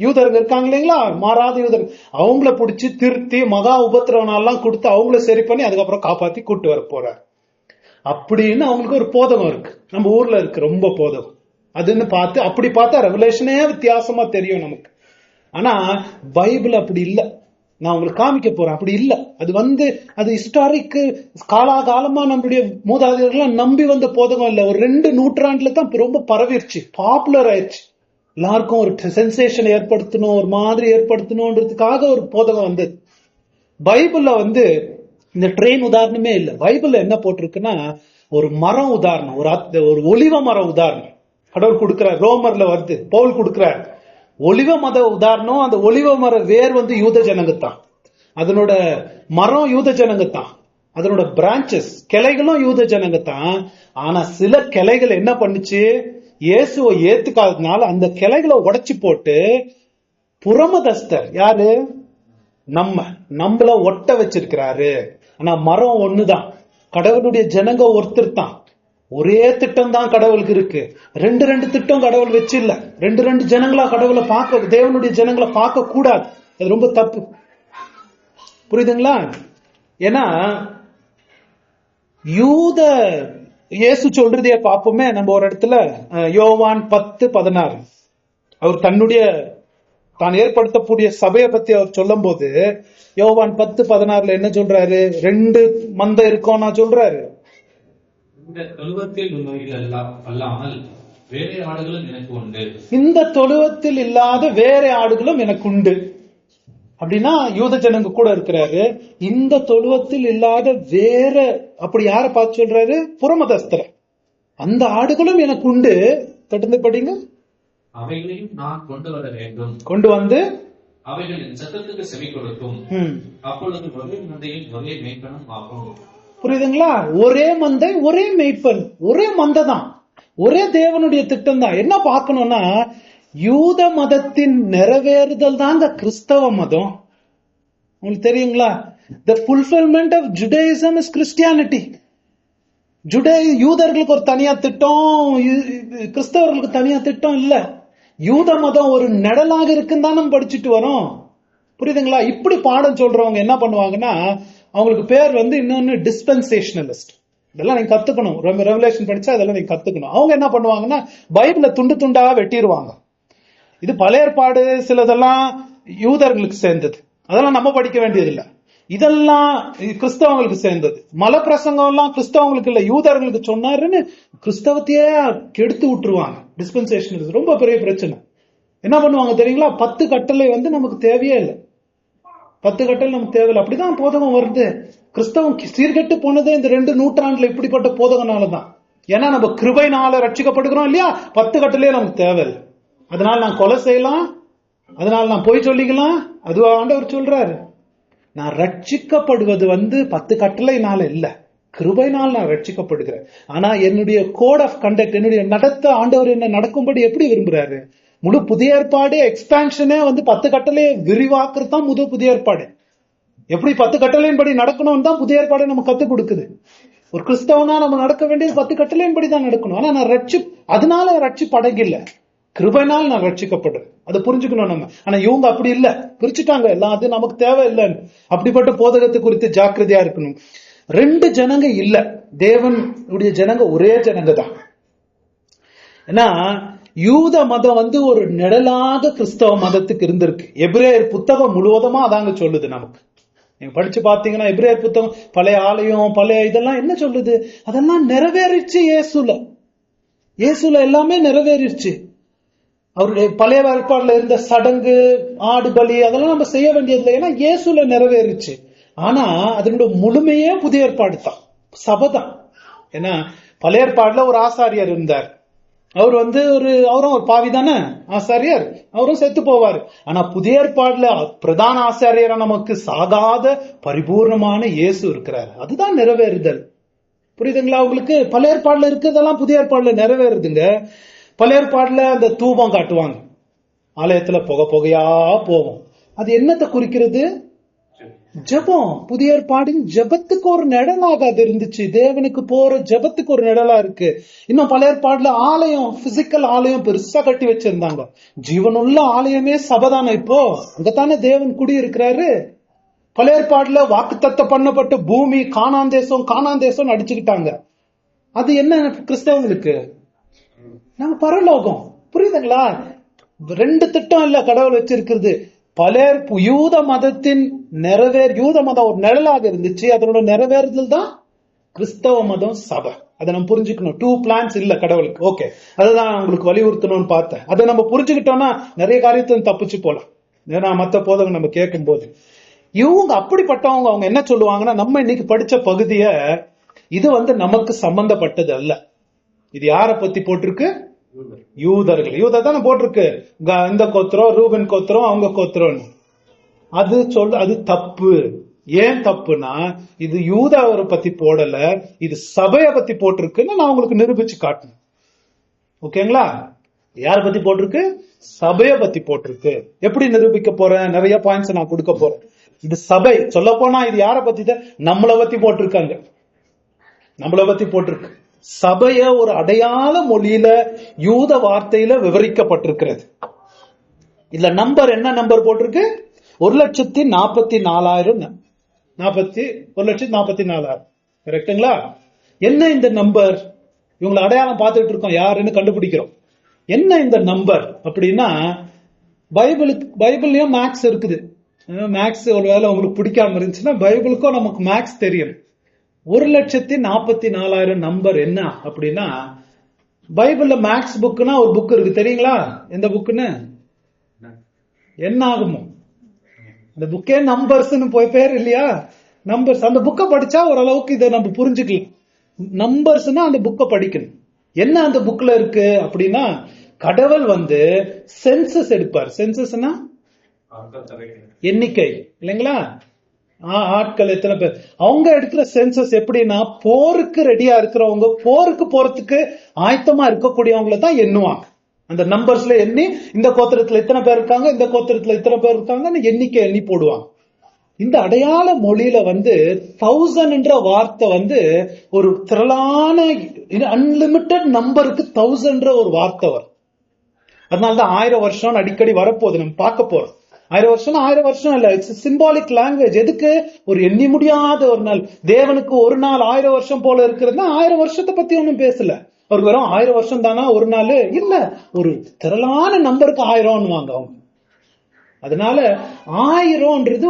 யூதர்கள் இருக்காங்க இல்லைங்களா, மாறாத யூதர்கள், அவங்கள பிடிச்சி திருத்தி மகா உபத்திரவனாலாம் கொடுத்து அவங்கள சரி பண்ணி அதுக்கப்புறம் காப்பாத்தி கூட்டு வர போறாரு. அப்படின்னு அவங்களுக்கு ஒரு போதகம் இருக்கு. நம்ம ஊர்ல இருக்கு ரொம்ப போதகம் அதுன்னு பார்த்து, அப்படி பார்த்தா ரெவலேஷனே வித்தியாசமா தெரியும் நமக்கு. ஆனா பைபிள் அப்படி இல்ல. நான் உங்களுக்கு காமிக்க போறேன், அப்படி இல்ல. அது ஹிஸ்டாரிக், காலாகாலமா நம்மளுடைய மூதாதையர்கள் நம்பி வந்த போதகம் இல்ல. ஒரு 2 நூற்றாண்டுல தான் ரொம்ப பரவிருச்சு, பாப்புலர் ஆயிடுச்சு. எல்லாருக்கும் ஒரு சென்சேஷன் ஏற்படுத்தணும், ஒரு மாதிரி ஏற்படுத்தணும்ன்றதுக்காக ஒரு போதகம் வந்தது. பைபிள்ல இந்த ட்ரெயின் உதாரணமே இல்ல. பைபிள்ல என்ன போட்டிருக்குன்னா, ஒரு மரம் உதாரணம், ஒரு ஒலிவ மரம் உதாரணம் கடவுள் கொடுக்கிறார். ரோமர்ல வருது, பவுல் கொடுக்கிறார். ஒலிவ மத உதாரணம். அந்த ஒலிவ மர வேர் யூத ஜனங்கத்தான், அதனோட மரம் யூத ஜனங்கத்தான், அதனோட பிரான்சஸ் கிளைகளும் யூத ஜனங்கத்தான். ஆனா சில கிளைகள் என்ன பண்ணுச்சு, இயேசுவை ஏத்துக்காததுனால அந்த கிளைகளை உடைச்சு போட்டு புறமதஸ்தர் யாரு, நம்மள ஒட்ட வச்சிருக்கிறாரு. ஆனா மரம் ஒண்ணுதான், கடவுளுடைய ஜனங்க ஒருத்தர் தான். ஒரே திட்டம் தான் கடவுளுக்கு இருக்கு. 2 திட்டம் கடவுள் வச்சு இல்ல. 2 ஜனங்களா கடவுளை பார்க்க, தேவனுடைய ஜனங்களை பார்க்க கூடாது. அது ரொம்ப தப்பு. புரியுதுங்களா? ஏன்னா இயேசு சொல்றதே பார்ப்போமே நம்ம ஒரு இடத்துல. யோவான் 10:16 அவர் தான் ஏற்படுத்தக்கூடிய சபையை பத்தி அவர் சொல்லும் போது யோவான் 10:16 என்ன சொல்றாரு? 2 மந்தை இருக்கும் நான் சொல்றாரு. இந்த தொழுவத்தில் அல்லாமல் வேற ஆடுகளும் எனக்கு உண்டு. இந்த தொழுவத்தில் இல்லாத வேற ஆடுகளும் எனக்கு உண்டு அப்படின்னா யூத ஜனங்க கூட இருக்கிறாரு. இந்த தொழுவத்தில் இல்லாத வேற, அப்படி யார பார்த்து சொல்றாரு? புறமதஸ்தர. அந்த ஆடுகளும் எனக்கு உண்டு. தொடர்ந்து படிங்க. அவைகளையும் நான் கொண்டு வர வேண்டும், கொண்டு வந்து அவைகளின் சத்தத்துக்கு செவி கொடுக்கும். அப்பொழுது ஒரே மந்தையும் ஒரே மேய்ப்பனும் ஆகும். புரியுதுங்களா? ஒரே மந்தை ஒரே மேய்ப்பன், ஒரே மந்தை தான், ஒரே தேவனுடைய திட்டம் தான். என்ன பார்க்கணும்னா, யூத மதத்தின் நிறைவேறுதல் தாங்க கிறிஸ்தவ மதம். உங்களுக்கு தெரியுங்களா? The fulfillment of Judaism is Christianity. யூதர்களுக்கு ஒரு தனியா திட்டம், கிறிஸ்தவர்களுக்கு தனியா திட்டம் இல்ல. யூத மதம் ஒரு நிழலாக இருக்குன்னு தான் நம்ம படிச்சுட்டு வரோம். புரியுதுங்களா? இப்படி பாடம் சொல்றவங்க என்ன பண்ணுவாங்கன்னா, அவங்களுக்கு பேர் இன்னொன்னு டிஸ்பென்சேஷனலிஸ்ட். இதெல்லாம் நீங்க கத்துக்கணும். ரெவலேஷன் படிச்சா இதெல்லாம் நீங்க கத்துக்கணும். அவங்க என்ன பண்ணுவாங்கன்னா, பைபிளை துண்டு துண்டா வெட்டிடுவாங்க. இது பழைய ஏற்பாடு, சிலதெல்லாம் யூதர்களுக்கு சேர்ந்தது, அதெல்லாம் நம்ம படிக்க வேண்டியது இல்ல. இதெல்லாம் கிறிஸ்தவங்களுக்கு சேர்ந்தது. மலை பிரசங்கம் எல்லாம் கிறிஸ்தவங்களுக்கு இல்ல, யூதர்களுக்கு சொன்னாருன்னு கிறிஸ்தவத்தையே கெடுத்து விட்டுருவாங்க. டிஸ்பென்சேஷனலிஸ்ட் ரொம்ப பெரிய பிரச்சனை. என்ன பண்ணுவாங்க தெரியுங்களா? 10 கட்டளை நமக்கு தேவையே இல்லை. 10 கட்டளை நமக்கு தேவையில்லை. அப்படிதான் போதகம் வருது. கிறிஸ்தவம் சீர்கெட்டு போனதே இந்த 2 நூற்றாண்டுல இப்படிப்பட்ட போதகனாலதான். ஏன்னா நம்ம கிருபைனால ரட்சிக்கப்படுகிறோம் இல்லையா? 10 கட்டளையே நமக்கு தேவையில்லை. அதனால நான் கொலை செய்யலாம், அதனால நான் போய் சொல்லிக்கலாம். அதுவா ஆண்டவர் சொல்றாரு? நான் ரட்சிக்கப்படுவது 10 கட்டளைனால இல்ல, கிருபைனால் நான் ரட்சிக்கப்படுகிறேன். ஆனா என்னுடைய கோட் ஆஃப் கண்டக்ட், என்னுடைய நடத்த ஆண்டவர் என்ன நடக்கும்படி எப்படி விரும்புறாரு? முழு புதிய ஏற்பாடு எக்ஸ்பான்ஷனே 10 கட்டளையை விரிவாக்குறது தான் புதிய ஏற்பாடு. எப்படி 10 கட்டளையின்படி நடக்கணும் தான் புதிய ஏற்பாடு நம்ம கத்துக் கொடுக்குது. ஒரு கிறிஸ்தவனா நம்ம நடக்க வேண்டியது 10 கட்டளையின்படி தான் நடக்கணும். ஆனா நான் அதனால ரட்சிப்படகில்ல, கிருபைனால் நான் ரட்சிக்கப்படுறேன். அதை புரிஞ்சுக்கணும் நம்ம. ஆனா இவங்க அப்படி இல்ல, பிரிச்சுட்டாங்க எல்லாம். அது நமக்கு தேவை இல்லைன்னு. அப்படிப்பட்ட போதகத்தை குறித்து ஜாக்கிரதையா இருக்கணும். 2 ஜனங்க இல்ல, தேவனுடைய ஜனங்க ஒரே ஜனங்க தான். ஏன்னா யூத மதம் ஒரு நிழலாக கிறிஸ்தவ மதத்துக்கு இருந்திருக்கு. எபிரேயர் புத்தகம் முழுவதுமா அதாங்க சொல்லுது நமக்கு. நீங்க படிச்சு பாத்தீங்கன்னா எபிரேயர் புத்தகம், பழைய ஆலயம், பழைய இதெல்லாம் என்ன சொல்லுது? அதெல்லாம் நிறைவேறிச்சு இயேசுல எல்லாமே நிறைவேறிடுச்சு. அவருடைய பழைய ஏற்பாடுல இருந்த சடங்கு, ஆடு பலி, அதெல்லாம் நம்ம செய்ய வேண்டியதில்லை. ஏன்னா இயேசுல நிறைவேறிச்சு. ஆனா அதனுடைய முழுமையே புதிய ஏற்பாடு தான், சபைதான். ஏன்னா பழைய ஏற்பாடுல ஒரு ஆசாரியர் இருந்தார். அவர் அவரும் ஒரு பாவி தானே ஆசாரியர், அவரும் செத்து போவாரு. ஆனா புதிய ஏற்பாடுல பிரதான ஆசாரியரா நமக்கு சாகாத பரிபூர்ணமான இயேசு இருக்கிறார். அதுதான் நிறைவேறுதல். புரியுதுங்களா உங்களுக்கு? பழைய ஏற்பாடுல இருக்கிறதெல்லாம் புதிய ஏற்பாடுல நிறைவேறுதுங்க. பழைய ஏற்பாடுல அந்த தூபம் காட்டுவாங்க, ஆலயத்துல புகையா போகும். அது என்னத்தை குறிக்கிறது? ஜபம். புதிய ஏற்பாடின் ஜபத்துக்கு ஒரு நிழலாக அது இருந்துச்சு. தேவனுக்கு போற ஜபத்துக்கு ஒரு நிழலா இருக்கு. இன்னும் பழைய ஏற்பாடுல ஆலயம், பிசிக்கல் ஆலயம் பெருசா கட்டி வச்சிருந்தாங்க. ஜீவனுள்ள ஆலயமே சபதான. இப்போ அங்கத்தானே தேவன் குடி இருக்கிறாரு. பழைய ஏற்பாடுல வாக்குத்தத்தம் பண்ணப்பட்ட பூமி கானான் தேசம் அடிச்சுக்கிட்டாங்க. அது என்ன கிறிஸ்தவங்களுக்கு? நம்ம பரலோகம். புரியுதுங்களா? ரெண்டு திட்டம் இல்ல கடவுள் வச்சிருக்கிறது. பலர் யூத மதத்தின் யூத மதம் ஒரு நிழலாக இருந்துச்சு, அதனோட நிறைவேறுதல் தான் கிறிஸ்தவ மதம், சபை. அதை நம்ம புரிஞ்சுக்கணும். 2 பிளான்ஸ் இல்ல கடவுளுக்கு. ஓகே, அதுதான் உங்களுக்கு வலியுறுத்தணும்னு பார்த்தேன். அதை நம்ம புரிஞ்சுக்கிட்டோம்னா நிறைய காரியத்தை தப்பிச்சு போலாம். ஏன்னா மத்த போதகம் நம்ம கேட்கும் போது இவங்க அப்படிப்பட்டவங்க அவங்க என்ன சொல்லுவாங்கன்னா, நம்ம இன்னைக்கு படிச்ச பகுதிய இது நமக்கு சம்பந்தப்பட்டது அல்ல. இது யார பத்தி போட்டிருக்கு? யூதர்கள். யூதர் தானே போட்டிருக்கு. இந்த கோத்திரம், ரூபன் கோத்திரம், அவங்க கோத்திரம். அது தப்பு. ஏன் தப்புனா, இது யூதாவரை பத்தி போடல, இது சபைய பத்தி போட்டிருக்குன்னு நான் உங்களுக்கு நிரூபிச்சு காட்டணும். ஓகேங்களா? யார பத்தி போட்டிருக்கு? சபைய பத்தி போட்டிருக்கு. எப்படி நிரூபிக்க போறேன்? நிறைய பாயிண்ட்ஸ் நான் கொடுக்க போறேன். இது சபை. சொல்ல போனா இது யார பத்தி தான்? நம்மளை பத்தி போட்டிருக்காங்க. நம்மளை பத்தி போட்டிருக்கு. சபைய ஒரு அடையாள மொழியில யூத வார்த்தையில விவரிக்கப்பட்டிருக்கிறது. இதுல நம்பர் என்ன நம்பர் போட்டிருக்கு? 1,44,000. 1,44,000. கரெக்டுங்களா? என்ன இந்த நம்பர்? இவங்களை அடையாளம் பார்த்துட்டு இருக்கோம், யாருன்னு கண்டுபிடிக்கிறோம். என்ன இந்த நம்பர் அப்படின்னா, பைபிள்லயும் மேக்ஸ் இருக்குது. மேக்ஸ் ஒருவேளை உங்களுக்கு பிடிக்காம இருந்துச்சுன்னா பைபிளுக்கும் நமக்கு மேக்ஸ் தெரியும். 1,44,000 நம்பர் என்ன அப்படின்னா, பைபிள்ல மேக்ஸ் புக்னா ஒரு புக் இருக்கு, தெரியுங்களா? எந்த புக்குன்னு? என்ன ஆகுமோ அந்த புக்கே நம்பர்ஸ் போய் பேர் இல்லையா? நம்பர்ஸ். அந்த புக்கை படிச்சா ஓரளவுக்கு இதை நம்ம புரிஞ்சுக்கலாம். நம்பர்ஸ்னா அந்த புக்கை படிக்கணும். என்ன அந்த புக்ல இருக்கு அப்படின்னா, கடவுள் சென்சஸ் எடுப்பார். சென்சஸ்னா எண்ணிக்கை இல்லைங்களா? ஆட்கள் எத்தனை பேர், அவங்க எடுக்கிற சென்சஸ் எப்படின்னா, போருக்கு ரெடியா இருக்கிறவங்க, போருக்கு போறதுக்கு ஆயத்தமா இருக்கக்கூடியவங்களை தான் எண்ணுவாங்க. அந்த நம்பர்ஸ்ல எண்ணி, இந்த கோத்திரத்துல இத்தனை பேர் இருக்காங்க, இந்த கோத்திரத்துல இத்தனை பேர் இருக்காங்கன்னு எண்ணிக்கை எண்ணி போடுவாங்க. இந்த அடையாள மொழியில 1000 வார்த்தை ஒரு திரளான அன்லிமிட்டட் நம்பருக்கு 1000 ஒரு வார்த்தை வரும். அதனாலதான் 1000 வருஷம் அடிக்கடி வரப்போகுது, நம்ம பார்க்க போறோம். 1000 வருஷம் 1000 வருஷம் இல்ல, இட்ஸ் சிம்பாலிக் லாங்குவேஜ். எதுக்கு? ஒரு எண்ணி முடியாத ஒரு நாள். தேவனுக்கு ஒரு நாள் 1000 வருஷம் போல இருக்கிறதுனா 1000 வருஷத்தை பத்தி ஒன்னும் பேசல. அவருக்கு வெறும் 1000 வருஷம் தானா ஒரு நாள் இல்ல, ஒரு திரளான நம்பருக்கு 1000 வாங்க அவங்க. அதனால 1000ன்றது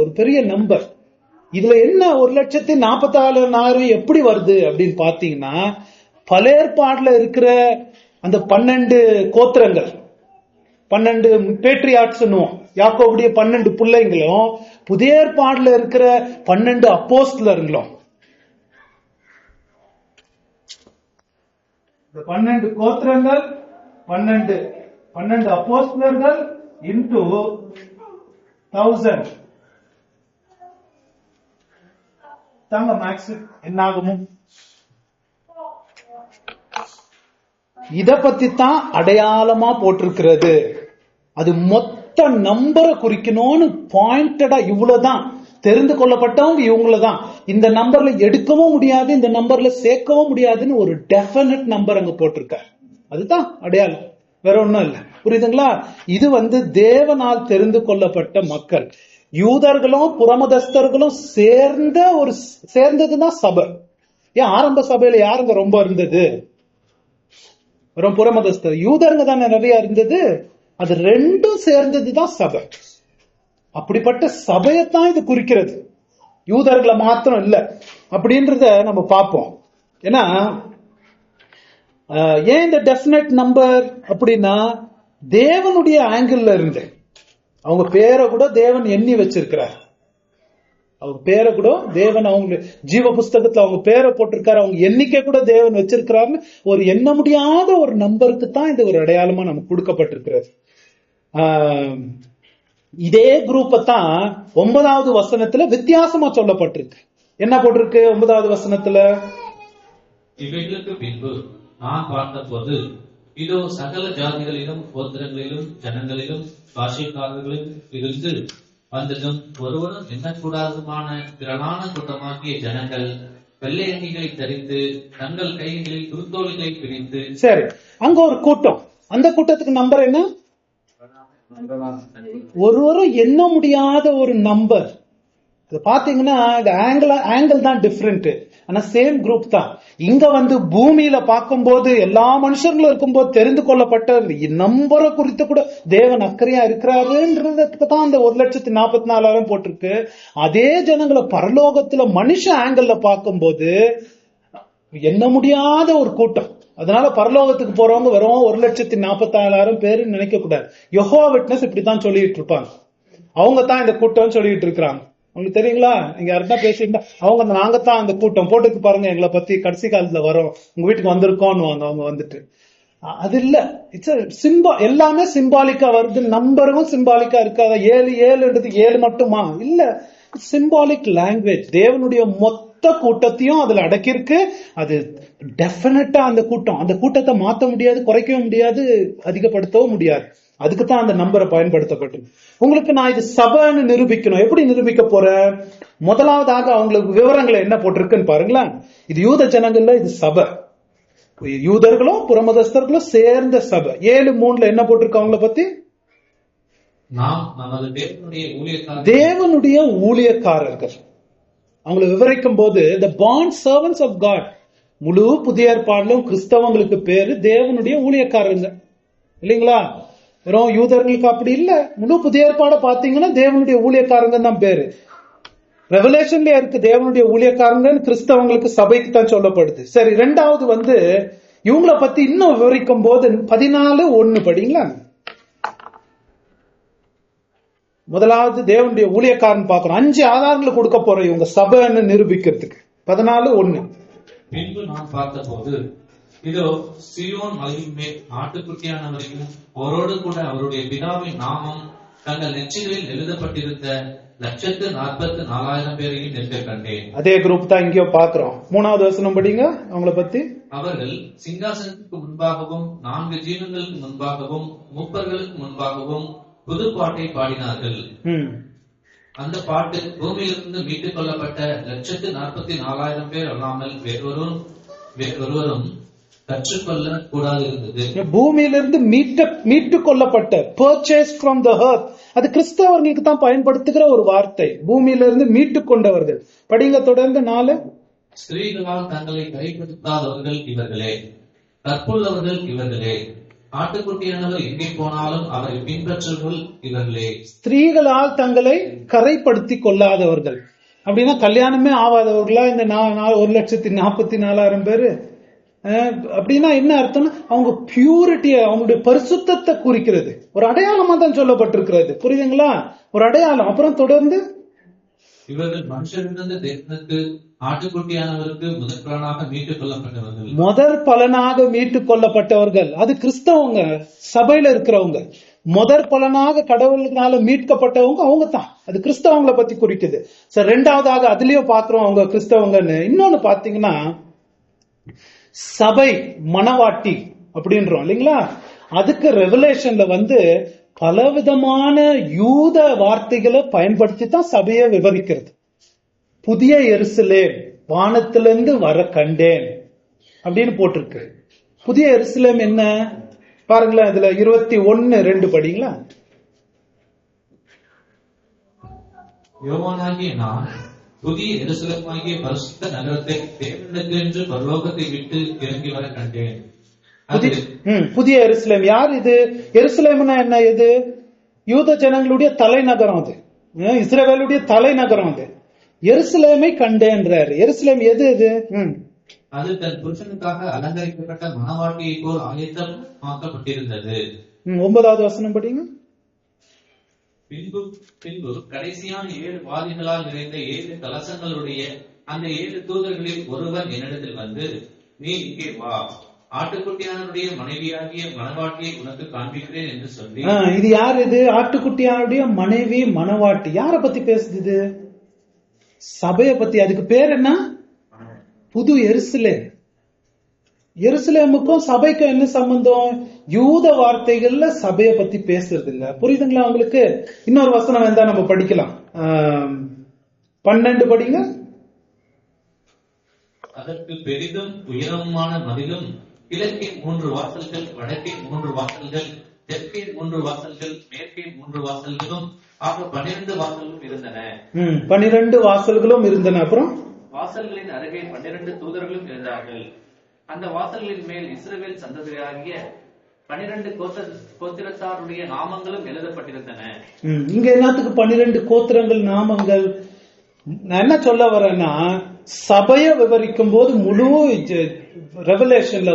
ஒரு பெரிய நம்பர். இதுல என்ன 1,44,000 எப்படி வருது அப்படின்னு பாத்தீங்கன்னா, பழையற்பாடுல இருக்கிற அந்த 12 கோத்திரங்கள், 12 பேட்ரியாட்ஸ், யாக்கோபுடைய 12 பிள்ளைங்களும், புதிய ஏற்பாடுல இருக்கிற 12 அப்போஸ்தலர்களும், இந்த 12 கோத்திரங்கள், 12 அப்போஸ்தலர்கள் இன்டு 1000 தாங்க மேக்ஸ் என்ன ஆகுமோ. இத பத்தி தான் அடையாளமா போட்டிருக்கிறது. அது மொத்த நம்பரை குறிக்கணும்னு பாயிண்டடா இவ்வளவுதான். தெரிந்து கொள்ளப்பட்டவங்க இவங்களதான். இந்த நம்பர்ல எடுக்கவும் முடியாது, இந்த நம்பர்ல சேர்க்கவும் முடியாதுன்னு ஒரு டெஃபினட் நம்பர் அங்க போட்டிருக்காரு. அதுதான் அடையாளம், வேற ஒண்ணும் இல்ல. புரியுதுங்களா? இது தேவனால் தெரிந்து கொள்ளப்பட்ட மக்கள், யூதர்களும் புறமதஸ்தர்களும் சேர்ந்ததுதான் சபை. ஏன் ஆரம்ப சபையில யாருங்க ரொம்ப இருந்தது? புறமதஸ்தர். யூதருங்க தானே நிறைய இருந்தது. அது ரெண்டும் சேர்ந்ததுதான் சபை. அப்படிப்பட்ட சபையத்தான் இது குறிக்கிறது, யூதர்களை மாத்திரம் இல்ல அப்படின்றத நம்ம பார்ப்போம். ஏன்னா ஏன் இந்த டெஃபினட் நம்பர் அப்படின்னா, தேவனுடைய ஆங்கிள் இருந்து அவங்க பேரை கூட தேவன் எண்ணி வச்சிருக்கிறார். அவங்க பேரை கூட தேவன் அவங்க ஜீவ புஸ்தகத்துல அவங்க பேரை போட்டிருக்காரு. அவங்க எண்ணிக்கை கூட தேவன் வச்சிருக்கிறாருன்னு ஒரு எண்ண முடியாத ஒரு நம்பருக்கு தான் இது ஒரு அடையாளமா நமக்கு கொடுக்கப்பட்டிருக்கிறது. இதே குரூப்பை தான் 9வது வசனத்துல வித்தியாசமா சொல்லப்பட்டிருக்கு. என்ன போட்டிருக்கு 9வது வசனத்துல? இவைகளுக்கு பின்பு நான் பார்த்தபோது, இதோ சகல ஜாதிகளிலும் கோத்திரங்களிலும் ஜனங்களிலும் பாஷைக்காரர்களிலும் இருந்து வந்ததும் ஒருவரும் எண்ணக்கூடாதுமான திரளான கூட்டமாகிய ஜனங்கள் வெள்ளை அங்கிகளை தரித்து தங்கள் கைகளில் குருத்தோலிகளை பிரித்து. சரி, அங்க ஒரு கூட்டம். அந்த கூட்டத்துக்கு நம்பர் என்ன? ஒருவரும் எண்ண முடியாத ஒரு நம்பர். இது பாத்தீங்கன்னா இந்த ஆங்கிள் தான் டிஃபரெண்ட், ஆனா சேம் குரூப் தான். இங்க வந்து பூமியில பார்க்கும்போது எல்லா மனுஷர்களும் இருக்கும்போது தெரிந்து கொள்ளப்பட்ட நம்பரை குறித்து கூட தேவன் அக்கறையா இருக்கிறாருன்றதுக்கு தான் அந்த 1,44,000 போட்டிருக்கு. அதே ஜனங்களை பரலோகத்துல மனுஷ ஆங்கிள் பார்க்கும்போது எண்ண முடியாத ஒரு கூட்டம். அதனால பரலோகத்துக்கு போறவங்க வெறும் 1,46,000 பேரு நினைக்க கூடாது. யெகோவா விட்னஸ் இப்படித்தான் சொல்லிட்டு இருப்பாங்க. அவங்க தான் இந்த கூட்டம் சொல்லிட்டு இருக்கிறாங்க. உங்களுக்கு தெரியுங்களா? நீங்க யாருன்னா பேசிட்டா அவங்க நாங்க தான் அந்த கூட்டம் போட்டுக்கு பாருங்க, எங்களை பத்தி கடைசி காலத்துல வரோம், உங்க வீட்டுக்கு வந்திருக்கோம்னு அவங்க வந்துட்டு. அது இல்ல, இட்ஸ் எல்லாமே சிம்பாலிக்கா வருது. நம்பரும் சிம்பாலிக்கா இருக்காத. 7 7 மட்டுமா இல்ல, சிம்பாலிக் லாங்குவேஜ். தேவனுடைய மொத்த கூட்டத்தையும் அதுல அடக்கிருக்கு. அது டெஃபினட்டா அந்த கூட்டத்தை மாத்த முடியாது, குறைக்கவும் முடியாது, அதிகப்படுத்தவும் முடியாது. அதுக்கு தான் அந்த நம்பரை பயன்படுத்தப்பட்டு. உங்களுக்கு நான் இது சபைன்னு நிரூபிக்கணும். எப்படி நிரூபிக்க போறேன்? முதலாவதாக அவங்களுக்கு விவரங்களை என்ன போட்டிருக்குன்னு பாருங்களேன். இது யூத ஜனங்கள்ல, இது சபை, யூதர்களும் புறமதஸ்தர்களும் சேர்ந்த சபை. 7:3 என்ன போட்டிருக்கு அவங்கள பத்தி? நாம் நமது தேவனுடைய ஊழியக்காரர்கள். அவங்களை விவரிக்கும் போது the bond servants of God. முழு புதிய ஏற்பாடிலும் கிறிஸ்தவங்களுக்கு பேரு தேவனுடைய ஊழியக்காரங்க, இல்லைங்களா? வெறும் யூதர்களுக்கு அப்படி இல்ல. முழு புதிய ஏற்பாட பாத்தீங்கன்னா தேவனுடைய ஊழியக்காரங்க தான் பேரு. ரெவலேஷன்ல இருக்கு தேவனுடைய ஊழியக்காரங்க கிறிஸ்தவங்களுக்கு, சபைக்கு தான் சொல்லப்படுது. சரி, ரெண்டாவது வந்து இவங்களை பத்தி இன்னும் விவரிக்கும் போது 14:1 படிங்களா. முதலாவது தேவனுடைய ஊழியக்காரன் பாக்குறோம். 5 ஆதாரங்களை கொடுக்க போறோம் இவங்க சபைன்னு நிரூபிக்கிறதுக்கு. 14:1. பின்பு நான் பார்த்தபோது இதோ சீயோன் மலையின் மேல் ஆட்டுக்குட்டியானவரையும் அவரோடு கூட அவருடைய பிதாவின் நாமம் தங்கள் நெற்றிகளில் எழுதப்பட்டிருந்த 1,44,000 பேரையும் நிற்க கண்டேன். அதே குரூப் தான் இங்கேயோ பாக்குறோம். 3வது வசனம் படிங்க அவங்கள பத்தி. அவர்கள் சிங்காசனத்துக்கு முன்பாகவும் 4 ஜீவன்களுக்கு முன்பாகவும் மூப்பர்களுக்கு முன்பாகவும் புது பாட்டை பாடினார்கள். அந்த பாட்டு பூமியிலிருந்து மீட்டுக் கொள்ளப்பட்ட 1,44,000 பேர் அல்லாமல் வேறொருவரும் கற்றுக்கொள்ள கூடாது இருந்தது. பூமியிலிருந்து மீட்டுக் கொள்ளப்பட்ட, பர்ச்சேஸ் ஃப்ரம் தி எர்த், அது கிறிஸ்தவர்களுக்கு தான் பயன்படுத்துகிற ஒரு வார்த்தை. பூமியிலிருந்து மீட்டுக் கொண்டவர்கள். படிங்க தொடர்ந்து 4. ஸ்திரீகளால் தங்களை கைப்படுத்தாதவர்கள் இவர்களே, கற்புள்ளவர்கள் இவர்களே, ஆட்டுக்குட்டியானவர் எங்கே போனாலும் அவரை பின்பற்றுவர்கள் இவர்களே. ஸ்திரீகளால் தங்களை கரைப்படுத்திக் கொள்ளாதவர்கள் அப்படின்னா கல்யாணமே ஆகாதவர்களா இந்த 1,44,000 பேரு? அப்படின்னா என்ன அர்த்தம்? அவங்க பியூரிட்டிய, அவங்களுடைய பரிசுத்தத்தை குறிக்கிறது. ஒரு அடையாளமா தான் சொல்லப்பட்டிருக்கிறது. புரியுதுங்களா? ஒரு அடையாளம். அப்புறம் தொடர்ந்து இவர்கள் மனுஷரிலிருந்து தேவனுக்கு ஆட்டுக்குட்டியானவருக்கு முதற் பலனாக மீட்டுக் கொள்ளப்பட்டவர்கள். முதற் பலனாக மீட்டுக் கொள்ளப்பட்டவர்கள் அது கிறிஸ்தவங்க, சபையில இருக்கிறவங்க. முதற் பலனாக கடவுளுக்குனால மீட்கப்பட்டவங்க அவங்க தான். அது கிறிஸ்தவங்களை பத்தி குறிக்குது. சரி, ரெண்டாவதாக அதுலயும் பாக்குறோம் அவங்க கிறிஸ்தவங்கன்னு. இன்னொன்னு பாத்தீங்கன்னா சபை மணவாட்டி அப்படின்றோம் இல்லைங்களா? அதுக்கு ரெவலேஷன்ல வந்து பலவிதமான யூத வார்த்தைகளை பயன்படுத்தி தான் சபையை விவரிக்கிறது. புதிய எருசலேம் வானத்திலிருந்து வர கண்டேன் அப்படின்னு போட்டிருக்கு. புதிய எருசலேம் என்ன பாருங்களேன். இதுல 21:2 படிங்களா. யோவானாகிய நான் புதிய எருசலேமாகிய பரிசுத்த நகரத்தை தேவனுக்கென்று பரலோகத்தை விட்டு இறங்கி வர கண்டேன். புதிய எருசலேம் யார் இது? எருசலேம்னா என்ன? இது யூத ஜனங்களுடைய தலைநகரம், அது இஸ்ரவேலுடைய தலைநகரம். அது எருசலேமை கண்டேன்றாரு. எருசலேம் எது? இது அது தன் புருஷனுக்காக அலங்கரிக்கப்பட்ட மணவாட்டியை போல் ஆயத்தமாக்கப்பட்டிருந்தது. 9வது வசனம் படிங்க. பின்பு கடைசியான 7 வாதிகளால் நிறைந்த 7 கலசங்களுடைய அந்த 7 தூதர்களில் ஒருவர் என்னிடத்தில் வந்து, நீ இங்கே வா, ஆட்டுக்குட்டியானுடைய மனைவியாகிய மணவாட்டியை உனக்கு காண்பிக்கிறேன் என்று சொல்லி. இது யார்? இது ஆட்டுக்குட்டியானுடைய மனைவி மணவாட்டி. யார பத்தி பேசுது? சபைய பத்தி. அதுக்கு பேர் என்ன? புது எருசலேம். எருசலேமுக்கும் சபைக்கும் என்ன சம்பந்தம்? யூத வார்த்தைகள்ல சபைய பத்தி பேசுறது இல்ல. புரியுதுங்களா உங்களுக்கு? இன்னொரு வசனம் வேண்டா நம்ம படிக்கலாம். 12 படிங்க. அதற்கு பெரிதும் உயரமான மதிலும் கிழக்கின் 3 வாசல்கள், வடக்கின் 3 வாசல்கள், தெற்கின் 3 வாசல்கள், மேற்கின் 3 வாசல்களும் ஆக 12 வாசல்களும் இருந்தன. 12 வாசல்களும் இருந்தன. அப்புறம் வாசல்களின் அருகே 12 தூதர்களும் இருந்தார்கள். அந்த வாசல்களின் மேல் இஸ்ரவேல் சந்ததியாகிய 12 கோத்திரத்தாருடைய நாமங்களும் எழுதப்பட்டிருந்தன. இங்க என்னத்துக்கு 12 கோத்திரங்கள் நாமங்கள்? நான் என்ன சொல்ல வரேன்னா, சபைய விவரிக்கும் போது முழு ரெவலேஷன்ல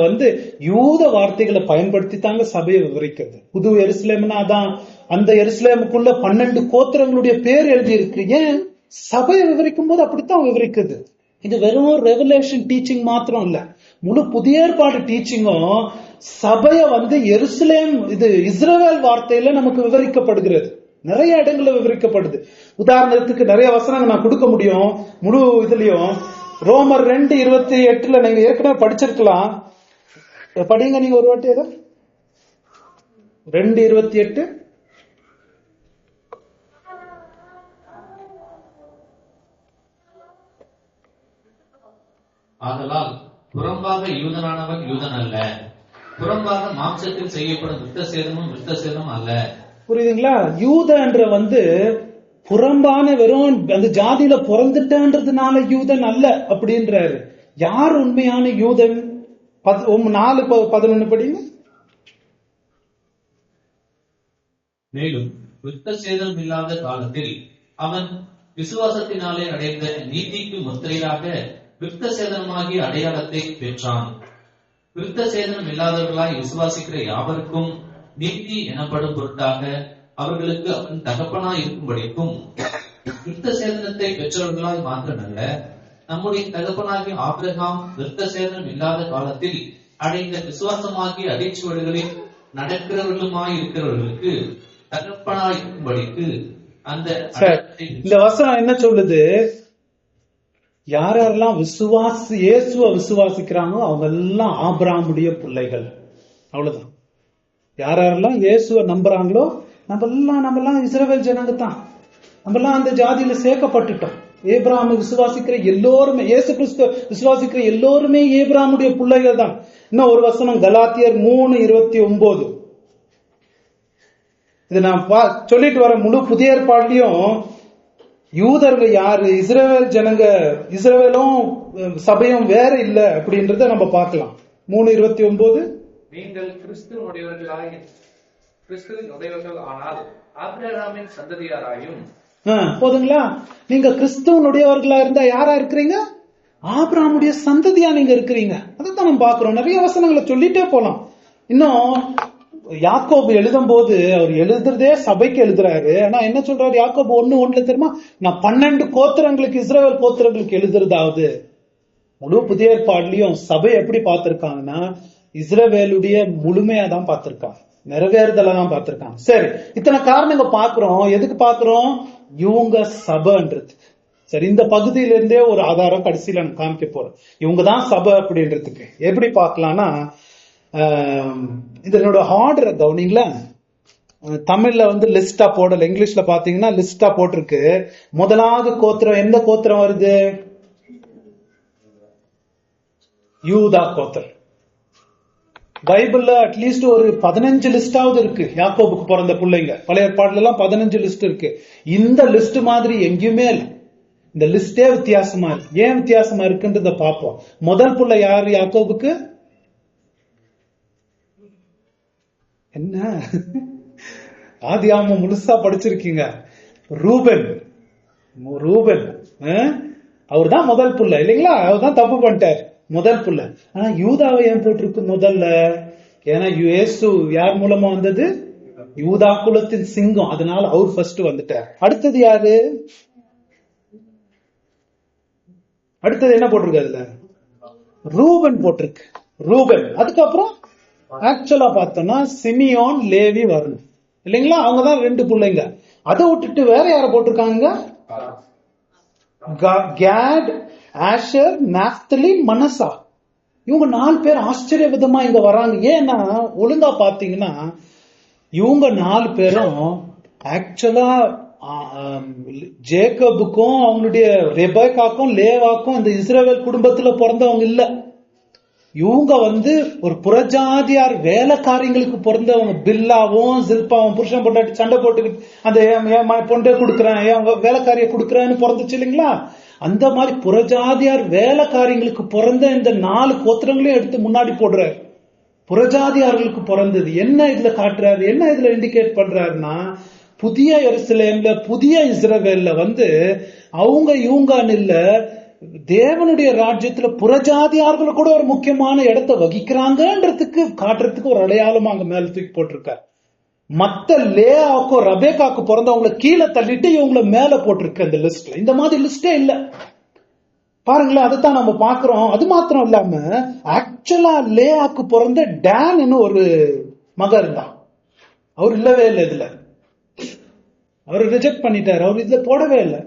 யூத வார்த்தைகளை பயன்படுத்தி தாங்க சபையை விவரிக்கிறது. புது எருசலேம்னா அதான், அந்த எருசலேமுக்குள்ள 12 கோத்திரங்களுடைய பேர் எழுதி இருக்கு. ஏன்? சபையை விவரிக்கும் போது அப்படித்தான் விவரிக்குது. இது வெறும் ரெவலேஷன் டீச்சிங் மாத்திரம் இல்ல, முழு புதிய ஏற்பாடு டீச்சிங்கும் சபைய எருசலேம், இது இஸ்ரவேல் வார்த்தையில நமக்கு விவரிக்கப்படுகிறது. நிறைய இடங்கள்ல விவரிக்கப்படுது. உதாரணத்துக்கு நிறைய வசனங்கள் நான் கொடுக்க முடியும் முழு இதுலயும். ரோமர் 2:28 நீங்க ஏற்கனவே படிச்சிருக்கலாம், படிங்க நீங்க ஒரு வாட்டி. 2:28 ஆதலால் புறம்பாக யூதனானவன் யூதன் அல்ல, புறம்பாக மாம்சத்தில் செய்யப்படும் விருத்த சேதமும் அல்ல. புரியுதுங்களா? யூதன்ற புறம்பான வெறும் அந்த ஜாதியில பிறந்துட்டன்றதுனால யூதன் அல்ல அப்படின்றாரு. யார் உண்மையான யூதன்? 4:11 படிங்க. மேலும் விருத்த சேதம் இல்லாத காலத்தில் அவன் விசுவாசத்தினாலே அடைந்த நீதிக்கு முத்திரையாக விருத்த சேதனமாகிய அடையாளத்தை பெற்றான். விருத்த சேதனம் இல்லாதவர்களாய் விசுவாசிக்கிற யாவருக்கும் நீதி எனப்படும் பொருட்டாக அவர்களுக்கு அவன் தகப்பனாய் இருக்கும்படிக்கும், விருத்த சேதனத்தை பெற்றவர்களாய் மாத்திரமல்ல, நம்முடைய தகப்பனாகிய ஆபிரகாம் விருத்த சேதனம் இல்லாத காலத்தில் அடைந்த விசுவாசமாகிய அடிச்சுவடுகளில் நடக்கிறவர்களுமாய் இருக்கிறவர்களுக்கு தகப்பனாய் இருக்கும்படிக்கு அந்த. இந்த வசனம் என்ன சொல்லுது? யாரெல்லாம் இயேசுவ விசுவாசிக்கிறாங்களோ அவங்க எல்லாம் ஆபிரகாமுடைய பிள்ளைகள். அவ்வளவுதான். யாரெல்லாம் இயேசுவ நம்புறாங்களோ நம்மெல்லாம் இஸ்ரவேல் ஜனங்க தான். நம்மெல்லாம் அந்த ஜாதியில சேர்க்கப்பட்டுட்டோம். ஏப்ராம் விசுவாசிக்கிற எல்லோருமே, இயேசு கிறிஸ்து விசுவாசிக்கிற எல்லோருமே ஏப்ராமுடைய பிள்ளைகள் தான். இன்னும் ஒரு வசனம், கலாத்தியர் 3:29. இது நான் சொல்லிட்டு வர முழு புதிய ஏற்பாட்லயும் யூதர்கள் யாரு, இஸ்ரவேல் ஜனங்க, இஸ்ரவேலும் சபையும் வேற இல்ல அப்படின்றத நம்ம பார்க்கலாம். 3:29. நீங்கள் கிறிஸ்துவினுடையவர்கள் ஆனால் ஆபிரகாமின் சந்ததியாராயும். போதுங்களா? நீங்க கிறிஸ்துவனுடையவர்களா இருந்தா யாரா இருக்கிறீங்க? ஆபிரகாமுடைய சந்ததியா நீங்க இருக்கிறீங்க. அதைத்தான் நம்ம பாக்குறோம். நிறைய வசனங்களை சொல்லிட்டே போலாம். இன்னும் யாக்கோபு எழுதும் போது அவர் எழுதுறதே சபைக்கு எழுதுறாரு. ஆனா என்ன சொல்றாரு யாக்கோபு 1:1 தெரியுமா? நான் 12 கோத்திரங்களுக்கு, இஸ்ரவேல் கோத்திரங்களுக்கு எழுதுறதாவது. முழு புதிய ஏற்பாடுலயும் சபை எப்படி பார்த்திருக்காங்கன்னா இஸ்ரவேலுடைய முழுமையா தான் பார்த்திருக்காங்க, நிறைவேறுதலாம் பார்த்திருக்காங்க. சரி, இத்தனை காரணங்க பாக்குறோம். எதுக்கு பாக்குறோம்? இவங்க சபைன்றது. சரி, இந்த பகுதியில இருந்தே ஒரு ஆதாரம் கடைசியில நான் காமிக்க போறேன். இவங்கதான் சபை அப்படின்றதுக்கு. எப்படி பார்க்கலாம்னா, இதனோட ஆர்டர் கவனிங்களா. தமிழ்ல லிஸ்டா போடல, இங்கிலீஷ்ல பாத்தீங்கன்னா லிஸ்டா போட்டிருக்கு. முதலாவது கோத்திரம் எந்த கோத்திரம் வருது? யூதா கோத்திரம். பைபிள்ல அட்லீஸ்ட் ஒரு 15 லிஸ்டாவது இருக்கு யாக்கோபுக்கு பிறந்த பிள்ளைங்க. பழைய ஏற்பாடுல எல்லாம் 15 லிஸ்ட் இருக்கு. இந்த லிஸ்ட் மாதிரி எங்கேயுமே இல்ல. இந்த லிஸ்டே வித்தியாசமா இருக்கு. ஏன் வித்தியாசமா இருக்குன்றத பார்ப்போம். முதல் பிள்ளை யாரு யாக்கோபுக்கு? என்ன ஆதியாகமம் முழுசா படிச்சிருக்கீங்க? ரூபன். ரூபன் அவர் தான் முதல் பிள்ளை இல்லைங்களா? அவர் தான் தப்பு பண்ணிட்டார், முதல் பிள்ளை. ஆனா யூதாவை ஏன் போட்டிருக்கு முதல்ல? ஏன்னா இயேசு யார் மூலமா வந்தது? யூதா குலத்தின் சிங்கம். அதனால அவர் ஃபர்ஸ்ட் வந்துட்டார். அடுத்தது யாரு? அடுத்தது என்ன போட்டிருக்கு? அதுல ரூபன் போட்டிருக்கு. ரூபன். அதுக்கப்புறம் ஆக்சுவலா பார்த்தோம்னா சிமியோன், லேவி வரணும் இல்லைங்களா? அவங்கதான் 2 பிள்ளைங்க. அதை விட்டுட்டு வேற யார போட்டிருக்காங்க? கேட், ஆஷர், நாப்தலி, மனசா. இவங்க 4 பேர் ஆச்சரிய விதமா இங்க வராங்க. ஏன்னா ஒழுங்கா பாத்தீங்கன்னா இவங்க 4 பேரும் ஆக்சுவலா ஜேக்கபுக்கும் அவங்களுடைய ரெபேக்காக்கும் லேவாக்கும் இந்த இஸ்ரவேல் குடும்பத்துல பிறந்தவங்க இல்ல. இவங்க ஒரு புறஜாதியார் வேலைக்காரங்களுக்கு பிறந்தவங்க. பில்லாவும் சில்பாவும் புருஷன் பொண்டாட்டி சண்டை போட்டுக்கிட்டு அந்த பொண்டை கொடுக்குறேன் வேலைக்காரிய கொடுக்குறேன்னு பிறந்துச்சு இல்லைங்களா? அந்த மாதிரி புறஜாதியார் வேலைக்காரங்களுக்கு பிறந்த இந்த 4 கோத்திரங்களையும் எடுத்து முன்னாடி போடுறாரு. புறஜாதியார்களுக்கு பிறந்தது என்ன இதுல காட்டுறாரு, என்ன இதுல இண்டிகேட் பண்றாருன்னா, புதிய எருசலேம்ல புதிய இஸ்ரவேல்ல அவங்க இவங்கன்னு இல்ல, தேவனுடைய ராஜ்யத்துல புறஜாதியார்கள் கூட ஒரு முக்கியமான இடத்தை வகிக்கிறாங்கன்றதுக்கு காட்டுறதுக்கு ஒரு அடையாளமா அங்க மேல தூக்கி போட்டிருக்காரு. மத்த லேயாவுக்கும் ரபேக்காக்கு பிறந்தவங்களை கீழே தள்ளிட்டு இவங்களை மேல போட்டிருக்கு அந்த லிஸ்ட்ல. இந்த மாதிரி லிஸ்டே இல்ல பாருங்களேன். அதைத்தான் நம்ம பாக்குறோம். அது மாத்திரம் இல்லாம ஆக்சுவலா லேயாக்கு பிறந்த டான் ஒரு மகன் இருந்தான். அவர் இல்லவே இல்லை இதுல, அவர் ரிஜெக்ட் பண்ணிட்டாரு, அவர் இதுல போடவே இல்லை.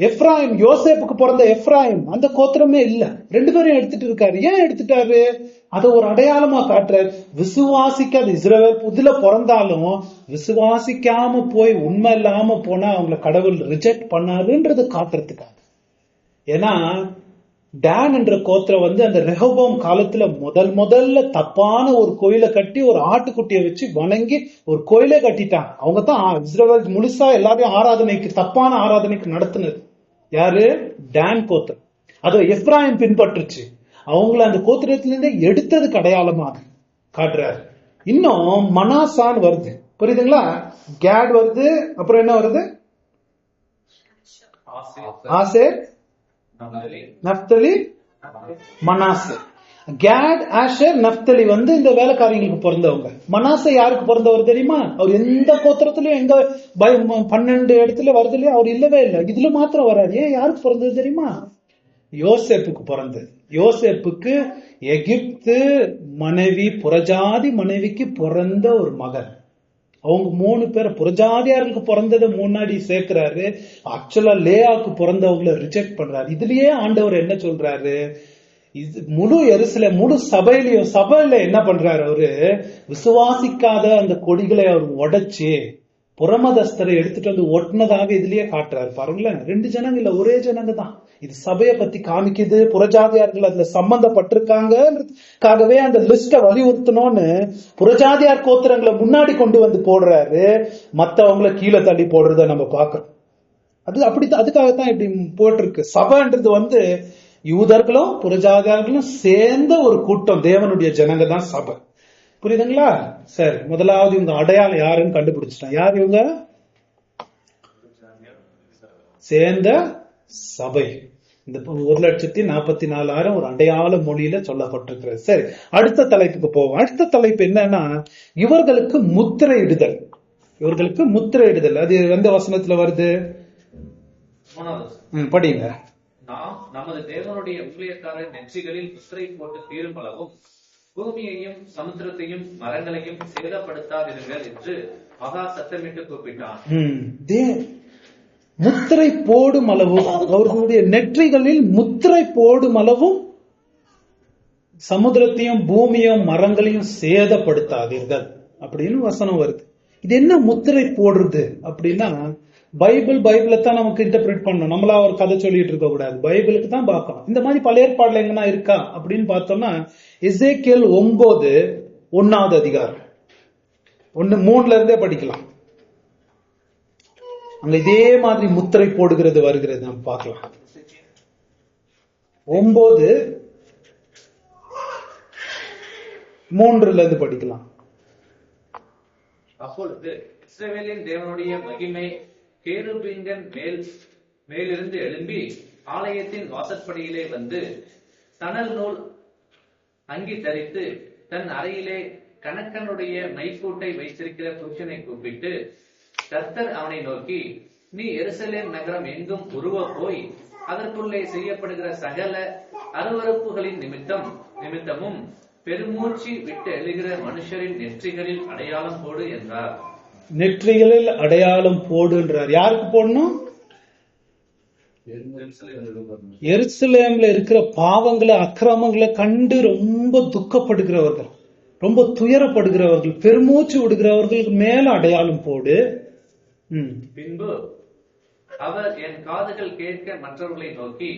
எப்ராயிம், யோசேப்புக்கு பிறந்த எப்ராயிம் அந்த கோத்திரமே இல்ல, 2 பேரையும் எடுத்துட்டு இருக்காரு. ஏன் எடுத்துட்டாரு? அதை ஒரு அடையாளமா காட்டுறாரு. விசுவாசிக்காத இஸ்ரவேல் புதுல பிறந்தாலும் விசுவாசிக்காம போய் உண்மை இல்லாம போனா அவங்களை கடவுள் ரிஜெக்ட் பண்ணாருன்றது காட்டுறதுக்காக. ஏன்னா டான் என்ற கோத்திரம் அந்த ரெஹோபோம் காலத்துல முதல்ல தப்பான ஒரு கோயிலை கட்டி ஒரு ஆட்டுக்குட்டியை வச்சு வணங்கி ஒரு கோயிலே கட்டிட்டாங்க. அவங்க தான் இஸ்ரவேல் முழுசா எல்லாரையும் ஆராதனைக்கு, தப்பான ஆராதனைக்கு நடத்தினது. யாரு? டான் கோத்திரம். அதை எப்ராயிம் பின்பற்றுச்சு. அவங்கள அந்த கோத்திரத்திலிருந்தே எடுத்ததுக்கு அடையாளமாக காட்டுறாரு. இன்னும் மனாசான் வருது, புரியுதுங்களா? கேட் வருது, அப்புறம் என்ன வருது? ஆசேர், நப்தலி, மனாசே. கேட், ஆஷர், நப்தலி இந்த வேலைக்காரங்களுக்கு பிறந்தவங்க. மனாசே யாருக்கு பிறந்தவர் தெரியுமா? அவர் எந்த கோத்திரத்திலயும் எங்க 12 இடத்துல வருது இல்லையா, அவர் இல்லவே இல்லை. இதுல மாத்திரம் வராது. ஏன் யாருக்கு பிறந்தது தெரியுமா? யோசேப்புக்கு பிறந்தது. யோசேப்புக்கு எகிப்து மனைவி, புறஜாதி மனைவிக்கு பிறந்த ஒரு மகன். அவங்க 3 பேர் புறஜாதியாருக்கு பிறந்ததை முன்னாடி சேர்க்கிறாரு. ஆக்சுவலா லேயாவுக்கு பிறந்தவங்களை ரிஜெக்ட் பண்றாரு. இதுலயே ஆண்டவர் என்ன சொல்றாரு? முழு எருசலேம், முழு சபையில என்ன பண்றாரு? அவரு விசுவாசிக்காத அந்த கொடிகளை அவர் உடைச்சு புறமதஸ்தரை எடுத்துட்டு ஒட்டினதாக இதுலயே காட்டுறாரு. பாருங்களேன், 2 ஜனங்க இல்ல, ஒரே ஜனங்க தான். இது சபையை பத்தி காமிக்குது. புறஜாதியார்கள் அதுல சம்பந்தப்பட்டிருக்காங்கன்றதுக்காகவே அந்த லிஸ்ட வலியுறுத்தணும்னு புறஜாதியார் கோத்திரங்களை முன்னாடி கொண்டு போடுறாரு. மத்தவங்களை கீழே தள்ளி போடுறத நம்ம பாக்குறோம். அது அப்படித்தான், அதுக்காகத்தான் இப்படி போட்டிருக்கு. சபைன்றது யூதர்களும் புறஜாதியார்களும் சேர்ந்த ஒரு கூட்டம், தேவனுடைய ஜனங்க தான் சபை. புரியுதுங்களா? சரி, முதலாவது இவங்க அடையாளம் யாருன்னு கண்டுபிடிச்சிட்டான். யார் இவங்க? சேர்ந்த சபை. இந்த 1,44,000 ஒரு அடையாள மொழியில சொல்லப்பட்டிருக்கிறது. சரி, அடுத்த தலைப்புக்கு போவோம். அடுத்த தலைப்பு என்னன்னா, இவர்களுக்கு முத்திரையிடுதல். இவர்களுக்கு முத்திரையிடுதல். அது எந்த வசனத்துல வருது? படிங்க. நாம் நமது தேவனுடைய ஊழியக்காரர் நெற்றிகளில் முத்திரை போட்டு தீருமளவும் பூமியையும் சமுத்திரத்தையும் மரங்களையும் சேதப்படுத்தாதிருங்கள் என்று மகா சத்தமிட்டு கூப்பிட்டான். முத்திரை போடும் அளவும், அவர்களுடைய நெற்றிகளில் முத்திரை போடும் அளவும் சமுத்திரத்தையும் பூமியும் மரங்களையும் சேதப்படுத்தாதீர்கள் அப்படின்னு வசனம் வருது. இது என்ன முத்திரை போடுறது அப்படின்னா, பைபிளை தான் நமக்கு இன்டர்பிரேட் பண்ணணும். நம்மளா ஒரு கதை சொல்லிட்டு இருக்க கூடாது, பைபிளுக்கு தான் பார்க்கணும். இந்த மாதிரி பழைய ஏற்பாடுல எங்கன்னா இருக்கா அப்படின்னு பார்த்தோம்னா, எசேக்கியேல் 9:1 அதிகாரம் 1:3 இருந்தே படிக்கலாம். அங்க இதே மாதிரி முத்திரை போடுகிறது வருகிறது நம்ம பார்க்கலாம். 9:3 இருந்து படிக்கலாம். அப்பொழுது இஸ்ரவேலின் தேவனுடைய மகிமை கேருபீன்கள் மேலிருந்து எழும்பி ஆலயத்தின் வாசற்படியிலே வந்து சணல் நூல் அங்கி தரித்து தன் அறையிலே கணக்கனுடைய மைக்கூட்டை வைத்திருக்கிற புருஷனை கூப்பிட்டு, கர்த்தர் அவனை நோக்கி, நீ எருசலேம் நகரம் எங்கும் உருவ போய் அதற்குள்ளே செய்யப்படுகிற சகல அருவருப்புகளின் நிமித்தமும் பெருமூச்சு விட்டு எழுகிற மனுஷரின் நெற்றிகளில் அடையாளம் போடு என்றார். நெற்றிகளில் அடையாளம் போடுன்றார். யாருக்கு போடணும்? எருசலேம்ல இருக்கிற பாவங்களை, அக்கிரமங்களை கண்டு ரொம்ப துக்கப்படுகிறவர்கள், ரொம்ப துயரப்படுகிறவர்கள், பெருமூச்சு விடுகிறவர்களுக்கு மேல அடையாளம் போடு. பின்பு அவர் என் காதுகள் கேட்க மற்றவர்களை நோக்கி,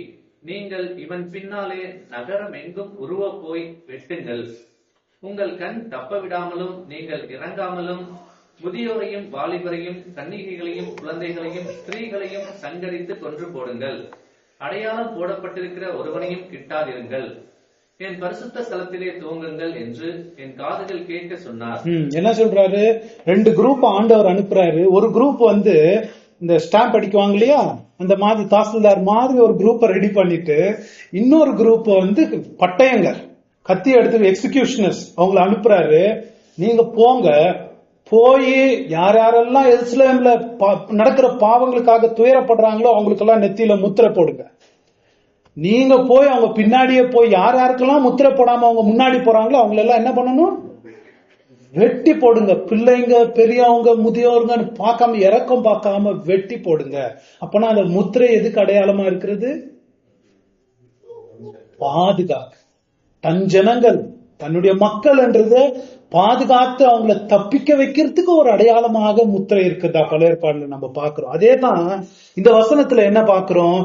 நீங்கள் இவன் பின்னாலே நகரம் எங்கும் உருவ போய் வெட்டுங்கள். உங்கள் கண் தப்ப விடாமலும் நீங்கள் இறங்காமலும் முதியோரையும் வாலிபரையும் கன்னிகைகளையும் குழந்தைகளையும் ஸ்திரீகளையும் சங்கரித்து கொன்று போடுங்கள். அடையாளம் போடப்பட்டிருக்கிற ஒருவனையும் கிட்டாதிருங்கள். என் பரிசுத்த ஸ்தலத்திலே துவங்குங்கள் என்று என் காதுகள் கேட்க சொன்னார். என்ன சொல்றாரு? 2 குரூப் ஆண்டவர் அனுப்புறாரு. ஒரு குரூப் வந்து இந்த ஸ்டாம்ப் அடிக்குவாங்க இல்லையா, அந்த மாதிரி தாசில்தார் மாதிரி ஒரு குரூப்பை ரெடி பண்ணிட்டு, இன்னொரு குரூப் வந்து பட்டயங்கள் கத்தி எடுத்து எக்ஸிகியூஷனர்ஸ் அவங்களை அனுப்புறாரு. நீங்க போங்க, போய் யார் யாரெல்லாம் எருசலேம்ல நடக்கிற பாவங்களுக்காக துயரப்படுறாங்களோ அவங்களுக்கெல்லாம் நெத்தியில முத்திரை போடுங்க. நீங்க போய் அவங்க பின்னாடியே போய் யார் யாருக்கெல்லாம் முத்திரை போடாம அவங்க முன்னாடி போறாங்களோ அவங்கள எல்லாம் என்ன பண்ணணும்? வெட்டி போடுங்க. பிள்ளைங்க, பெரியவங்க, முதியோருங்க பார்க்காம, இறக்கம் பார்க்காம வெட்டி போடுங்க. அப்பனா அந்த முத்திரை எதுக்கு அடையாளமா இருக்கிறது? பாதுகாக்க. தன் ஜனங்கள், தன்னுடைய மக்கள் என்றதை பாதுகாத்து அவங்கள தப்பிக்க வைக்கிறதுக்கு ஒரு அடையாளமாக முத்திரை இருக்குதா பழைய ஏற்பாடுல நம்ம பாக்குறோம். அதேதான் இந்த வசனத்துல என்ன பாக்குறோம்?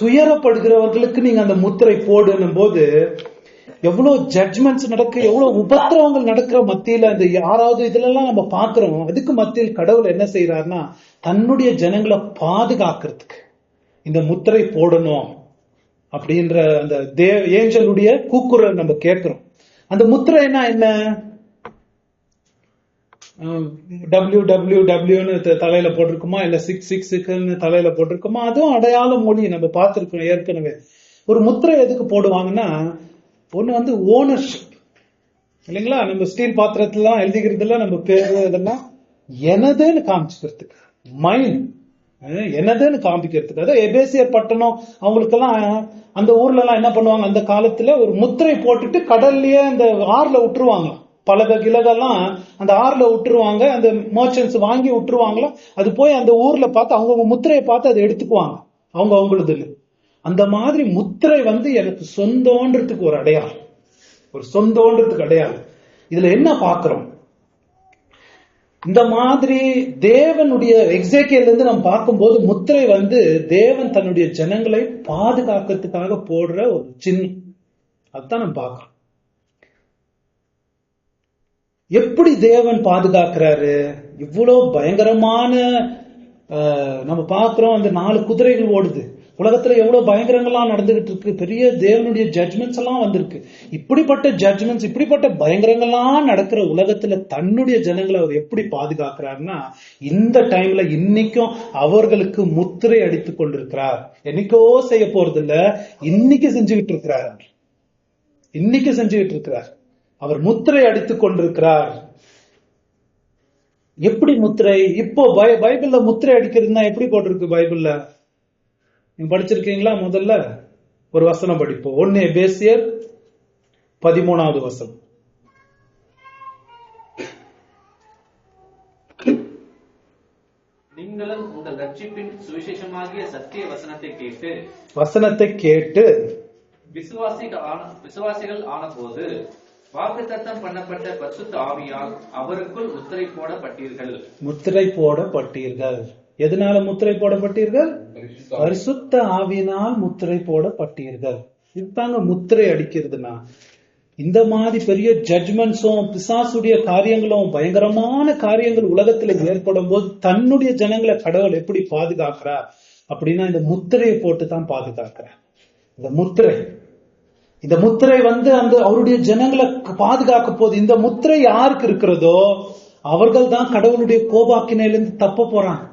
துயரப்படுகிறவர்களுக்கு நீங்க அந்த முத்திரை போடுன்னும் போது எவ்வளவு ஜட்ஜ்மெண்ட்ஸ் நடக்கு, எவ்வளவு உபத்திரவங்கள் நடக்கிற மத்தியில இந்த 6வது இதுல எல்லாம் நம்ம பாக்குறோம். அதுக்கு மத்தியில் கடவுள் என்ன செய்யறாருன்னா, தன்னுடைய ஜனங்களை பாதுகாக்கிறதுக்கு இந்த முத்திரை போடணும் அப்படின்ற அந்த ஏஞ்சலுடைய கூக்குரல் நம்ம கேட்கிறோம். அந்த முத்திரைன்னா என்ன? WWWன்னு தலையில போட்டிருக்குமா, இல்ல 666 தலையில போட்டிருக்குமா? அதுவும் அடையாள மொழி நம்ம பார்த்திருக்கோம் ஏற்கனவே. ஒரு முத்திரை எதுக்கு போடுவாங்கன்னா, ஒண்ணு வந்து ஓனர்ஷிப் இல்லைங்களா? நம்ம ஸ்டீல் பாத்திரத்துல எழுதிக்கிறதுல நம்ம பேரு இதெல்லாம் எனதுன்னு காமிச்சுக்கிறதுக்கு, மைண்ட் என்னதுன்னு காமிக்கிறதுக்கு. அதாவது எபேசியர் பட்டணம் அவங்களுக்கெல்லாம் அந்த ஊர்ல எல்லாம் என்ன பண்ணுவாங்க, அந்த காலத்துல ஒரு முத்திரை போட்டுட்டு கடல்லயே அந்த ஆறுல விட்டுருவாங்க. பலக கிழகெல்லாம் அந்த ஆறுல விட்டுருவாங்க. அந்த மர்ச்சன்ட்ஸ் வாங்கி விட்டுருவாங்களா, அது போய் அந்த ஊர்ல பார்த்து அவங்க முத்திரையை பார்த்து அதை எடுத்துக்குவாங்க அவங்களுதுன்னு. அந்த மாதிரி முத்திரை வந்து எனக்கு சொந்தோன்றதுக்கு ஒரு அடையாளம், ஒரு சொந்தோன்றதுக்கு அடையாளம். இதுல என்ன பாக்குறோம்? இந்த மாதிரி தேவனுடைய எக்ஸேக்கியல்ல இருந்து நம்ம பார்க்கும்போது முத்திரை வந்து தேவன் தன்னுடைய ஜனங்களை பாதுகாக்கிறதுக்காக போடுற ஒரு சின்னம். அதுதான் நம்ம பார்க்கிறோம். எப்படி தேவன் பாதுகாக்கிறாரு? இவ்வளவு பயங்கரமான நம்ம பார்க்கிறோம். அந்த 4 குதிரைகள் ஓடுது. உலகத்துல எவ்வளவு பயங்கரங்கள்லாம் நடந்துகிட்டு இருக்கு. பெரிய தேவனுடைய ஜட்ஜ்மெண்ட்ஸ் எல்லாம் வந்திருக்கு. இப்படிப்பட்ட ஜட்ஜ்மெண்ட்ஸ், இப்படிப்பட்ட பயங்கரங்கள்லாம் நடக்கிற உலகத்துல தன்னுடைய ஜனங்களை அவர் எப்படி பாதுகாக்கிறாருன்னா, இந்த டைம்ல இன்னைக்கும் அவர்களுக்கு முத்திரை அடித்துக் கொண்டிருக்கிறார். என்னைக்கோ செய்ய போறது இல்ல, இன்னைக்கு செஞ்சுக்கிட்டு இருக்கிறார். இன்னைக்கு செஞ்சுக்கிட்டு இருக்கிறார். அவர் முத்திரை அடித்துக் கொண்டிருக்கிறார். எப்படி முத்திரை? இப்போ பைபிள்ல முத்திரை அடிக்கிறதுனா எப்படி போட்டிருக்கு பைபிள்ல? நீங்க படிச்சிருக்கீங்களா? முதல்ல ஒரு வசனம் படிப்போம். 1 எபேசியர் 13வது வசனம். நீங்களும் உங்கள் ரட்சிப்பின் சுவிசேஷமாகிய சத்திய வசனத்தை கேட்டு விசுவாசிகள் ஆன போது வாக்குத்தத்தம் பண்ணப்பட்ட பரிசுத்த ஆவியால் அவருக்குள் முத்திரை போடப்பட்டீர்கள். முத்திரை போடப்பட்டீர்கள். எதனால முத்திரை போடப்பட்டீர்கள்? பரிசுத்த ஆவியினால் முத்திரை போடப்பட்டீர்கள். இதுதாங்க முத்திரை அடிக்கிறதுனா. இந்த மாதிரி பெரிய ஜட்ஜ்மெண்ட்ஸும் பிசாசுடைய காரியங்களும் பயங்கரமான காரியங்கள் உலகத்துல ஏற்படும் போது தன்னுடைய ஜனங்களை கடவுள் எப்படி பாதுகாக்கிறார் அப்படின்னா இந்த முத்திரையை போட்டு தான் பாதுகாக்கிறார். இந்த முத்திரை வந்து அந்த அவருடைய ஜனங்களை பாதுகாக்க போது. இந்த முத்திரை யாருக்கு இருக்கிறதோ அவர்கள் தான் கடவுளுடைய கோபாக்கினையிலிருந்து தப்ப போறாங்க.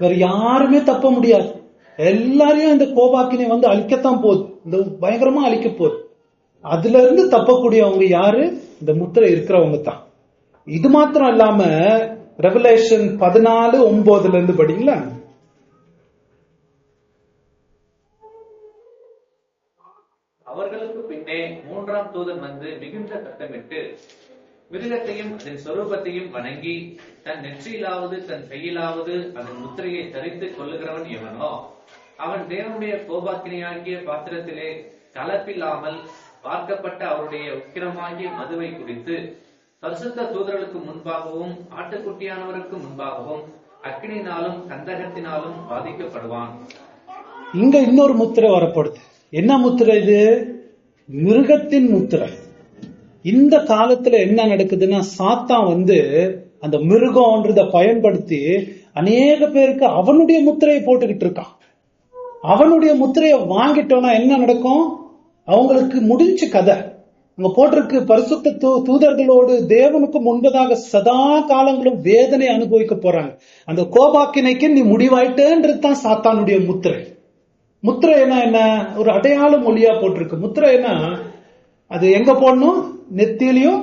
வேற யாருமே தப்ப முடியாது. எல்லாரையும் இந்த கோபாக்கினை வந்து அழிக்கத்தான் போகுது. இந்த பயங்கரமா அழிக்க போகுது. அதுல இருந்து தப்பக்கூடியவங்க யாரு? இந்த முத்திரை இருக்கிறவங்க தான். இது மாத்திரம் இல்லாம ரெவலேஷன் 14:9 இருந்து படிங்களா. அவர்களுக்கு பின்னே 3ஆம் தூதன் வந்து மிகுந்த சத்தமிட்டு மிருகத்தையும் அதன் சொரூபத்தையும் வணங்கி தன் நெற்றியிலாவது தன் கையிலாவது அதன் முத்திரையை தரித்து கொள்ளுகிறவன் எவனோ அவன் தேவனுடைய கோபாக்கினையாகிய பாத்திரத்திலே கலப்பில்லாமல் பார்க்கப்பட்ட அவருடைய உக்கிரமாகிய மதுவை குடித்து பரிசுத்த தூதர்களுக்கு முன்பாகவும் ஆட்டுக்குட்டியானவருக்கு முன்பாகவும் அக்கினியினாலும் கந்தகத்தினாலும் பாதிக்கப்படுவான். இங்க இன்னொரு முத்திரை வரப்படுது. என்ன முத்திரை இது? மிருகத்தின் முத்திரை. இந்த காலத்துல என்ன நடக்குதுன்னா, சாத்தான் அந்த மிருகம்ன்றத பயன்படுத்தி அநேக பேருக்கு அவனுடைய முத்திரையை போட்டுக்கிட்டு இருக்கான். அவனுடைய முத்திரையை வாங்கிட்டோம்னா என்ன நடக்கும்? அவங்களுக்கு முடிஞ்சு கதை. அங்க போட்டிருக்கு, பரிசுத்த தூதர்களோடு தேவனுக்கு முன்பதாக சதா காலங்களும் வேதனை அனுபவிக்க போறாங்க. அந்த கோபாக்கினைக்கு நீ முடிவாயிட்டேன்றது தான் சாத்தானுடைய முத்திரை. முத்திரைனா என்ன? ஒரு அடையாள மொழியா போட்டிருக்கு. முத்திரைனா அது எங்க போடணும்? நெத்திலையும்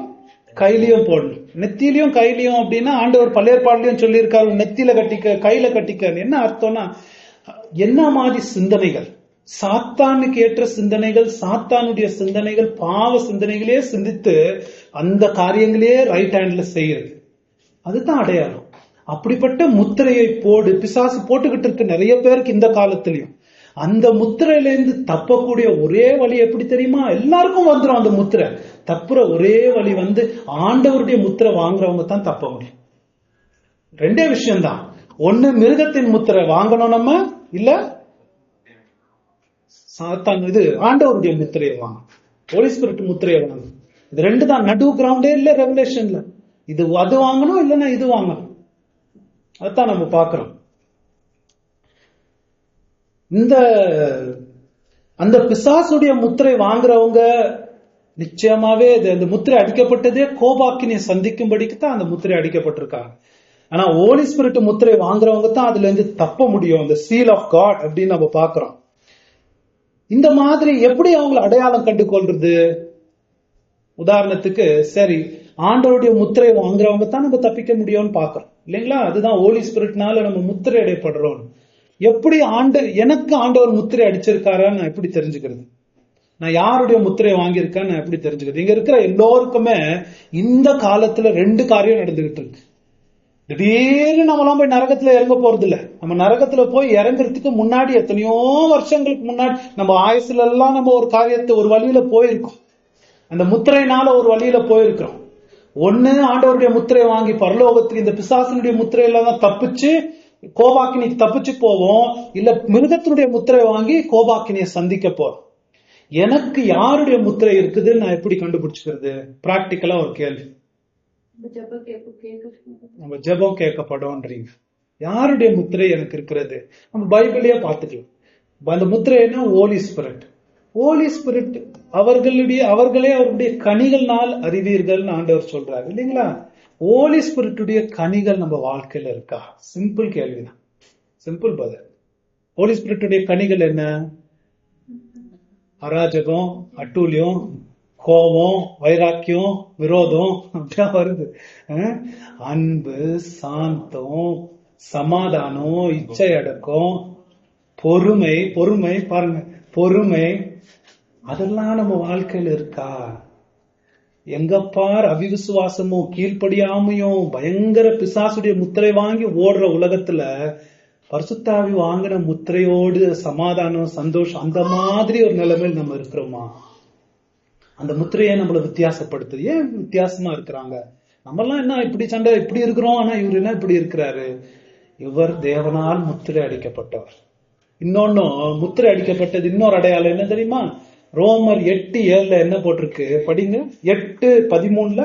கையிலையும் போடணும். நெத்திலையும் கையிலையும் அப்படின்னா ஆண்டவர் பழையற்பாடுலயும் சொல்லியிருக்காரு, நெத்தியில கட்டிக்க கையில கட்டிக்க. என்ன அர்த்தம்னா, என்ன மாதிரி சிந்தனைகள், சாத்தானுக்கு ஏற்ற சிந்தனைகள், சாத்தானுடைய சிந்தனைகள், பாவ சிந்தனைகளே சிந்தித்து அந்த காரியங்களே ரைட் ஹேண்ட்ல செய்யறது, அதுதான் அடையாளம். அப்படிப்பட்ட முத்திரையை பிசாசு போட்டுக்கிட்டு இருக்கு நிறைய பேருக்கு இந்த காலத்திலயும். அந்த முத்திரையிலேருந்து தப்பக்கூடிய ஒரே வழி எப்படி தெரியுமா? எல்லாருக்கும் வந்துடும் அந்த முத்திரை. தப்புற ஒரே வழி ஆண்டவருடைய முத்திரை வாங்குறவங்க தான் தப்ப முடியும். ரெண்டே விஷயம்தான். ஒண்ணு, மிருகத்தின் முத்திரை வாங்கணும் நம்ம, இல்ல சாத்தான் ஆண்டவருடைய முத்திரையை வாங்க, ஹோலி ஸ்பிரிட் முத்திரையை வாங்க. இது ரெண்டு தான். நடு கிரவுண்டே இல்ல ரெவலேஷன்ல. அது வாங்கணும், இல்லைன்னா இது வாங்கணும். அதான் நம்ம பாக்குறோம். அந்த பிசாசுடைய முத்திரை வாங்குறவங்க நிச்சயமாவே அந்த முத்திரை அடிக்கப்பட்டதே கோபாக்கினை சந்திக்கும்படிக்கு தான் அந்த முத்திரை அடிக்கப்பட்டிருக்காங்க. ஆனா ஹோலி ஸ்பிரிட் முத்திரை வாங்குறவங்க தான் அதுல இருந்து தப்ப முடியும். அந்த சீல் ஆஃப் காட் அப்படின்னு நம்ம பாக்குறோம். இந்த மாதிரி எப்படி அவங்களை அடையாளம் கண்டு கொள்றது? உதாரணத்துக்கு, சரி, ஆண்டவருடைய முத்திரை வாங்குறவங்க தான் நம்ம தப்பிக்க முடியும்னு பாக்குறோம் இல்லைங்களா? அதுதான் ஹோலி ஸ்பிரிட்னால நம்ம முத்திரை அடையப்படுறோம். எப்படி எனக்கு ஆண்டவர் முத்திரை அடிச்சிருக்காரான்னு நான் எப்படி தெரிஞ்சுக்கிறது? நான் யாருடைய முத்திரையை வாங்கியிருக்கேன்னு நான் எப்படி தெரிஞ்சுக்கிறது? இங்க இருக்கிற எல்லோருக்குமே இந்த காலத்துல ரெண்டு காரியம் நடந்துகிட்டு இருக்கு. திடீர்னு நம்மளாம் போய் நரகத்துல இறங்க போறது இல்ல. நம்ம நரகத்துல போய் இறங்குறதுக்கு முன்னாடி எத்தனையோ வருஷங்களுக்கு முன்னாடி நம்ம ஆயுசுல எல்லாம் நம்ம ஒரு காரியத்தை ஒரு வழியில போயிருக்கோம். அந்த முத்திரையினால ஒரு வழியில போயிருக்கிறோம். ஒண்ணு, ஆண்டவருடைய முத்திரையை வாங்கி பரலோகத்துக்கு இந்த பிசாசனுடைய முத்திரையில தான் தப்பிச்சு கோபாக்கினிக்கு தப்பிச்சு போவோம். இல்ல மிருகத்தினுடைய முத்திரை வாங்கி கோபாக்கினியை சந்திக்க போறோம். எனக்கு யாருடைய முத்திரை இருக்குதுன்னு நான் எப்படி கண்டுபிடிச்சுக்கிறது? பிராக்டிக்கலா ஒரு கேள்வி. நம்ம ஜெபம் கேட்கப்படும்ன்றீங்க. யாருடைய முத்திரை எனக்கு இருக்கிறது? நம்ம பைபிளையே பார்த்துக்கலாம். அந்த முத்திரை என்ன? ஹோலி ஸ்பிரிட். ஹோலி ஸ்பிரிட் அவர்களே அவருடைய கனிகள்னால் அறிவீர்கள் ஆண்டவர் சொல்றாரு இல்லைங்களா? ஹோலி ஸ்பிரிட்டுடைய கனிகள் நம்ம வாழ்க்கையில இருக்கா? சிம்பிள் கேள்விதான், சிம்பிள் பதில். ஹோலி ஸ்பிரிட்டுடைய கனிகள் என்ன? அராஜகம், அட்டூழியம், கோபம், வைராக்கியம், விரோதம் அப்படியா வருது. அன்பு, சாந்தம், சமாதானம், இச்சை அடக்கம், பொறுமை பாருங்க, பொறுமை, அதெல்லாம் நம்ம வாழ்க்கையில இருக்கா? எங்க பார் அவிசுவாசமும் கீழ்ப்படியாமையும் பயங்கர பிசாசுடைய முத்திரை வாங்கி ஓடுற உலகத்துல பரிசுத்தாவி வாங்கின முத்திரையோடு சமாதானம், சந்தோஷம், அந்த மாதிரி ஒரு நிலைமையில் நம்ம இருக்கிறோமா? அந்த முத்திரையை நம்மள வித்தியாசப்படுத்துது. ஏன் வித்தியாசமா இருக்கிறாங்க? நம்ம எல்லாம் என்ன இப்படி சண்டை இப்படி இருக்கிறோம், ஆனா இவர் என்ன இப்படி இருக்கிறாரு? இவர் தேவனால் முத்திரை அடிக்கப்பட்டவர். இன்னொன்னும் முத்திரை அடிக்கப்பட்டது இன்னொரு அடையாளம் என்ன தெரியுமா? ரோமர் 8:7 என்ன போட்டிருக்கு படிங்க. 8:13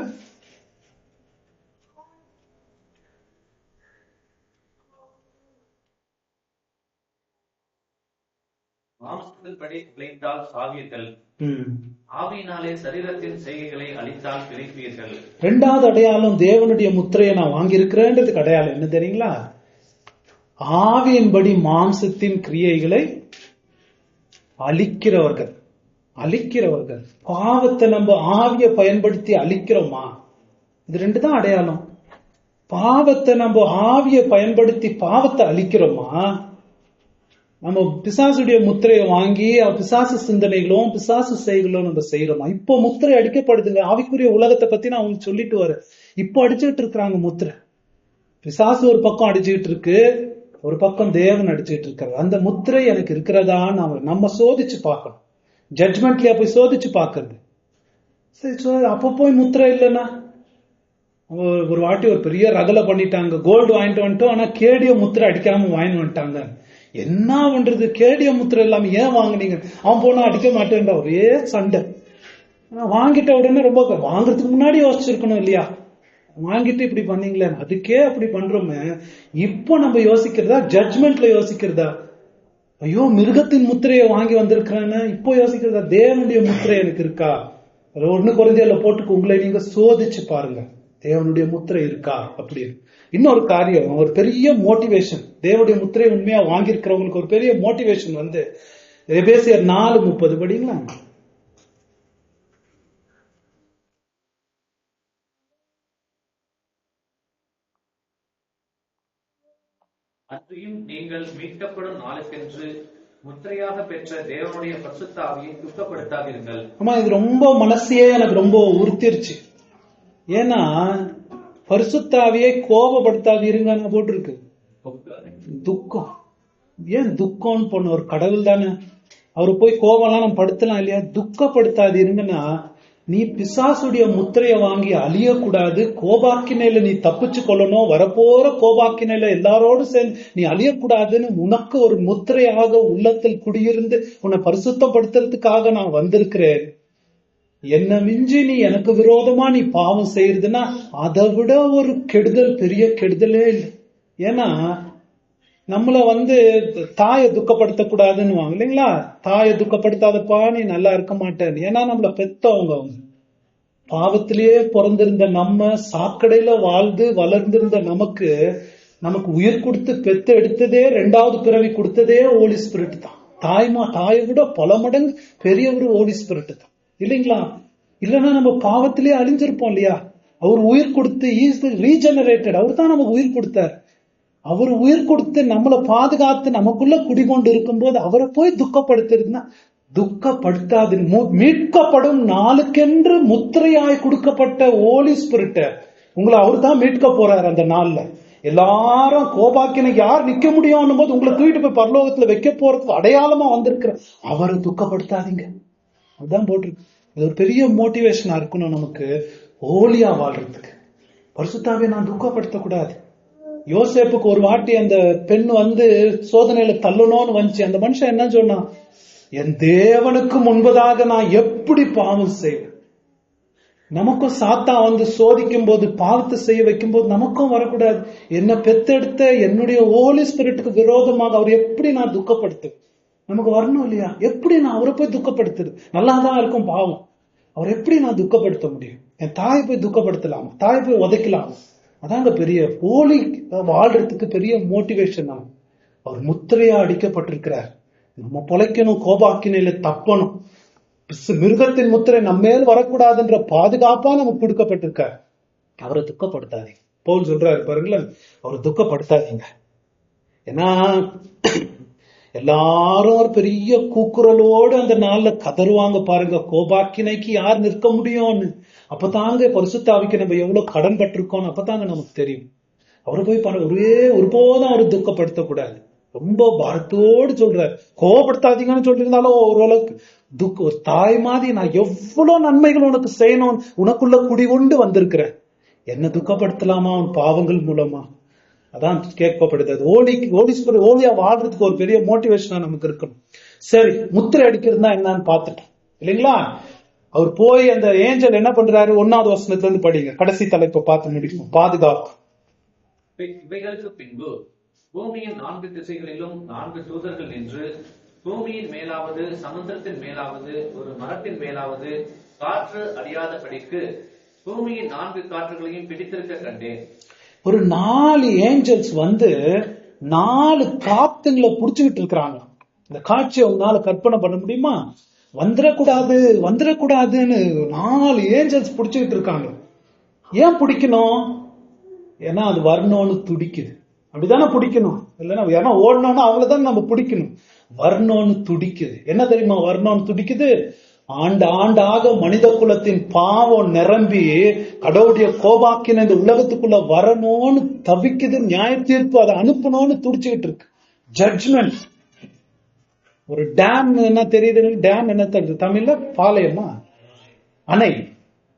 மாம்சத்தின்படி பிழைத்தால் சாவீர்கள், ஆவியினாலே சரீரத்தின் செய்கைகளை அழித்தால் பிழைப்பீர்கள். இரண்டாவது அடையாளம் தேவனுடைய முத்திரையை நான் வாங்கியிருக்கிறேன்றதுக்கு அடையாளம் என்ன தெரியுங்களா? ஆவியின்படி மாம்சத்தின் கிரியைகளை அழிக்கிறவர்கள். பாவத்தை நம்ம ஆவியை பயன்படுத்தி அழிக்கிறோமா? இது ரெண்டு தான் அடையாளம். பாவத்தை நம்ம ஆவியை பயன்படுத்தி பாவத்தை அழிக்கிறோமா? நம்ம பிசாசுடைய முத்திரையை வாங்கி பிசாசு சிந்தனைகளும் பிசாசு செய்களும் நம்ம செய்யறோமா? இப்போ முத்திரை அடிக்கப்படுதுங்க. ஆவிக்குரிய உலகத்தை பத்தி நான் உங்களுக்கு சொல்லிட்டு வரேன். இப்போ அடிச்சுட்டு இருக்கிறாங்க முத்திரை. பிசாசு ஒரு பக்கம் அடிச்சுட்டு இருக்கு, ஒரு பக்கம் தேவன் அடிச்சுட்டு இருக்காரு. அந்த முத்திரை எனக்கு இருக்கிறதான்னு நம்ம சோதிச்சு பார்க்கணும். ஜட்மெண்ட்லயா போய் சோதிச்சு பாக்குறது. சரி, அப்ப போய் முத்திரை இல்லைன்னா ஒரு வாட்டி ஒரு பெரிய ரகலை பண்ணிட்டாங்க. கோல்டு வாங்கிட்டு வந்துட்டோம், ஆனா கேடிய முத்திரை அடிக்காம வாங்கிட்டு வந்துட்டாங்க. என்ன பண்றது, கேடிய முத்திரை இல்லாம ஏன் வாங்குனீங்க? அவன் போனா அடிக்க மாட்டேன்ற ஒரே சண்டை. வாங்கிட்ட உடனே ரொம்ப வாங்குறதுக்கு முன்னாடி யோசிச்சிருக்கணும் இல்லையா, வாங்கிட்டு இப்படி பண்ணீங்களே, அதுக்கே அப்படி பண்றோமே. இப்போ நம்ம யோசிக்கிறதா, ஜட்ஜ்மெண்ட்ல யோசிக்கிறதா, ஐயோ மிருகத்தின் முத்திரையை வாங்கி வந்திருக்கிறான்னு இப்போ யோசிக்கிறதா, தேவனுடைய முத்திரை எனக்கு இருக்கா? 1 கொரிந்தியர்ல போட்டுக்கு உங்களை நீங்க சோதிச்சு பாருங்க, தேவனுடைய முத்திரை இருக்கா அப்படின்னு. இன்னொரு காரியம், ஒரு பெரிய மோட்டிவேஷன், தேவனுடைய முத்திரை உண்மையா வாங்கியிருக்கிறவங்களுக்கு ஒரு பெரிய மோட்டிவேஷன் வந்து எபேசியர் 4:30 படிங்களா? அன்றியும் நீங்கள் மீட்கப்படும் நாளுக்கென்று முத்திரையாக பெற்ற தேவனுடைய பரிசுத்த ஆவியை துக்கப்படுத்தாதீர்கள். ஆமா, இது ரொம்ப மனசையே எனக்கு ரொம்ப உறுத்திருச்சு. ஏன்னா பரிசுத்த ஆவியை கோபப்படுத்தாதீருங்கன்னு போட்டிருக்கு. துக்கம், ஏன் துக்கம்னு போன ஒரு கடவுள் தானே, அவரு போய் கோபம்லாம் நம்ம படுத்தலாம் இல்லையா? துக்கப்படுத்தாதீருங்கன்னா நீ பிசாசுடைய முத்திரைய வாங்கி அழியக்கூடாது, கோபாக்கினையில நீ தப்பிச்சு கொள்ளணும், வரப்போற கோபாக்கினையில எல்லாரோடும் சேர்ந்து நீ அழியக்கூடாதுன்னு உனக்கு ஒரு முத்திரையாக உள்ளத்தில் குடியிருந்து உன்னை பரிசுத்தப்படுத்துறதுக்காக நான் வந்திருக்கிறேன். என்ன மிஞ்சி நீ எனக்கு விரோதமா நீ பாவம் செய்யறதுன்னா அதை விட ஒரு கெடுதல், பெரிய கெடுதலே இல்லை. ஏன்னா நம்மள வந்து தாயை துக்கப்படுத்தக்கூடாதுன்னு வாங்க இல்லைங்களா, தாயை துக்கப்படுத்தாதப்பா நீ நல்லா இருக்க மாட்டேன்னு. ஏன்னா நம்மள பெத்தவங்க, அவங்க பாவத்திலேயே பிறந்திருந்த நம்ம, சாக்கடையில வாழ்ந்து வளர்ந்திருந்த நமக்கு உயிர் கொடுத்து பெத்து எடுத்ததே, 2வது பிறவி கொடுத்ததே ஹோலி ஸ்பிரிட் தான். தாயை விட பல மடங்கு பெரிய ஒரு ஹோலி ஸ்பிரிட் தான் இல்லைங்களா? இல்லைன்னா நம்ம பாவத்திலேயே அழிஞ்சிருப்போம் இல்லையா? அவர் உயிர் கொடுத்து ரீஜெனரேட்டட், அவர் தான் நமக்கு உயிர் கொடுத்தார். அவர் உயிர் கொடுத்து நம்மளை பாதுகாத்து நமக்குள்ள குடிகொண்டு இருக்கும்போது அவரை போய் துக்கப்படுத்துறதுன்னா துக்கப்படுத்தாது. மீட்கப்படும் நாளுக்கென்று முத்திரையாய் கொடுக்கப்பட்ட ஹோலி ஸ்பிரிட் உங்களை அவர் தான் மீட்க போறாரு. அந்த நாள்ல எல்லாரும் கோபாக்கினை யார் நிக்க முடியும் போது உங்களை தூக்கிட்டு போய் பரலோகத்துல வைக்க போறதுக்கு அடையாளமா வந்திருக்கிற அவரை துக்கப்படுத்தாதீங்க. அதுதான் போட்டிருக்கு. இது ஒரு பெரிய மோட்டிவேஷனா இருக்கணும் நமக்கு ஹோலியா வாழ்றதுக்கு. பரிசுத்தாவே நான் துக்கப்படுத்தக்கூடாது. யோசேப்புக்கு ஒரு வாட்டி அந்த பெண் வந்து சோதனையில தள்ளணும்னு வந்துச்சு. அந்த மனுஷன் என்ன சொன்னா, என் தேவனுக்கு முன்பதாக நான் எப்படி பாவம் செய்வேன்? நமக்கும் சாத்தா வந்து சோதிக்கும் போது, பாவத்தை செய்ய வைக்கும் போது நமக்கும் வரக்கூடாது. என்ன பெத்தெடுத்த என்னுடைய ஹோலி ஸ்பிரிட்டுக்கு விரோதமாக அவர் எப்படி நான் துக்கப்படுத்துவேன்? நமக்கு வரணும் இல்லையா? எப்படி நான் அவரை போய் துக்கப்படுத்துது? நல்லாதான் இருக்கும் பாவம், அவர் எப்படி நான் துக்கப்படுத்த முடியும்? என் தாயை போய் துக்கப்படுத்தலாமா? தாயை போய் உதைக்கலாமா? அதாங்க பெரிய ஹோலி வாழ்றதுக்கு பெரிய மோட்டிவேஷன். அவர் முத்திரையா அடிக்கப்பட்டிருக்கிறார். நம்ம பொழைக்கணும், கோபாக்கினையில தப்பணும், மிருகத்தின் முத்திரை நம்ம மேல் வரக்கூடாதுன்ற பாதுகாப்பா நமக்கு கொடுக்கப்பட்டிருக்கார். அவரை துக்கப்படுத்தாதீங்க. பவுல் சொல்றாரு பாருங்களேன், அவரை துக்கப்படுத்தாதீங்க. ஏன்னா எல்லாரும் ஒரு பெரிய கூக்குரலோடு அந்த நாள்ல கதறுவாங்க பாருங்க, கோபாக்கினைக்கு யார் நிற்க முடியும்னு. அப்பதாங்க பரிசுத்த ஆவிக்கு நம்ம எவ்வளவு கடன் பட்டிருக்கோம் அப்பதாங்க நமக்கு தெரியும். அவரை போய் ஒருபோதும் அவரை துக்கப்படுத்தக்கூடாது. ரொம்ப பாரத்தோடு சொல்றாரு. கோபப்படுத்தாதீங்கன்னு சொல்லியிருந்தாலும் ஓரளவுக்கு ஒரு தாய் மாதிரி நான் எவ்வளவு நன்மைகள் உனக்கு செய்யணும், உனக்குள்ள குடிகொண்டு வந்திருக்கிறேன், என்ன துக்கப்படுத்தலாமா உன் பாவங்கள் மூலமா? அதான் கேட்கப்படுது. ஹோலியா வாழ்றதுக்கு ஒரு பெரிய மோட்டிவேஷனா நமக்கு இருக்கணும். சரி, முத்திரை அடிக்கிறதுனா என்னன்னு பார்த்துட்டோம் இல்லைங்களா? அவர் போய் அந்த ஏஞ்சல் என்ன பண்றாரு, 1வது வசனத்துல இருந்து படிங்க, கடைசி தலைப்பை பார்த்து முடிக்கும். பாதுகாப்பு. இவைகளுக்கு பின்பு பூமியின் 4 திசைகளிலும் 4 தூதர்கள் நின்று, பூமியின் மேலாவது சமுத்திரத்தின் மேலாவது ஒரு மரத்தின் மேலாவது காற்று அடியாதபடிக்கு பூமியின் 4 காற்றுகளையும் பிடித்திருக்க கண்டேன். ஒரு 4 ஏஞ்சல்ஸ் வந்து 4 காத்துங்களை புடிச்சுக்கிட்டு இருக்கிறாங்க. இந்த காட்சியை உங்களால கற்பனை பண்ண முடியுமா? வந்துடக்கூடாதுன்னு 4 ஏஞ்சல்ஸ் புடிச்சுக்கிட்டு இருக்காங்க. ஏன் பிடிக்கணும்? ஏன்னா அது வரணும்னு துடிக்குது. அப்படிதானே பிடிக்கணும், இல்லைன்னா ஏன்னா ஓடணும்னா அவ்வளவுதான் நம்ம பிடிக்கணும். வரணும்னு துடிக்குது. என்ன தெரியுமா வரணும்னு துடிக்குது? ஆண்டாக மனித குலத்தின் பாவம் நிரம்பி கடவுளுடைய கோபாக்கின இந்த உலகத்துக்குள்ள வரணும்னு தவிக்குது. நியாய தீர்ப்பு அதை அனுப்பணும்னு துடிச்சுக்கிட்டு இருக்கு. ஜட்ஜ்மெண்ட். ஒரு டேம் என்ன தெரியுது? டேம் என்ன தெரியுது தமிழ்ல? பாளையமா, அணை.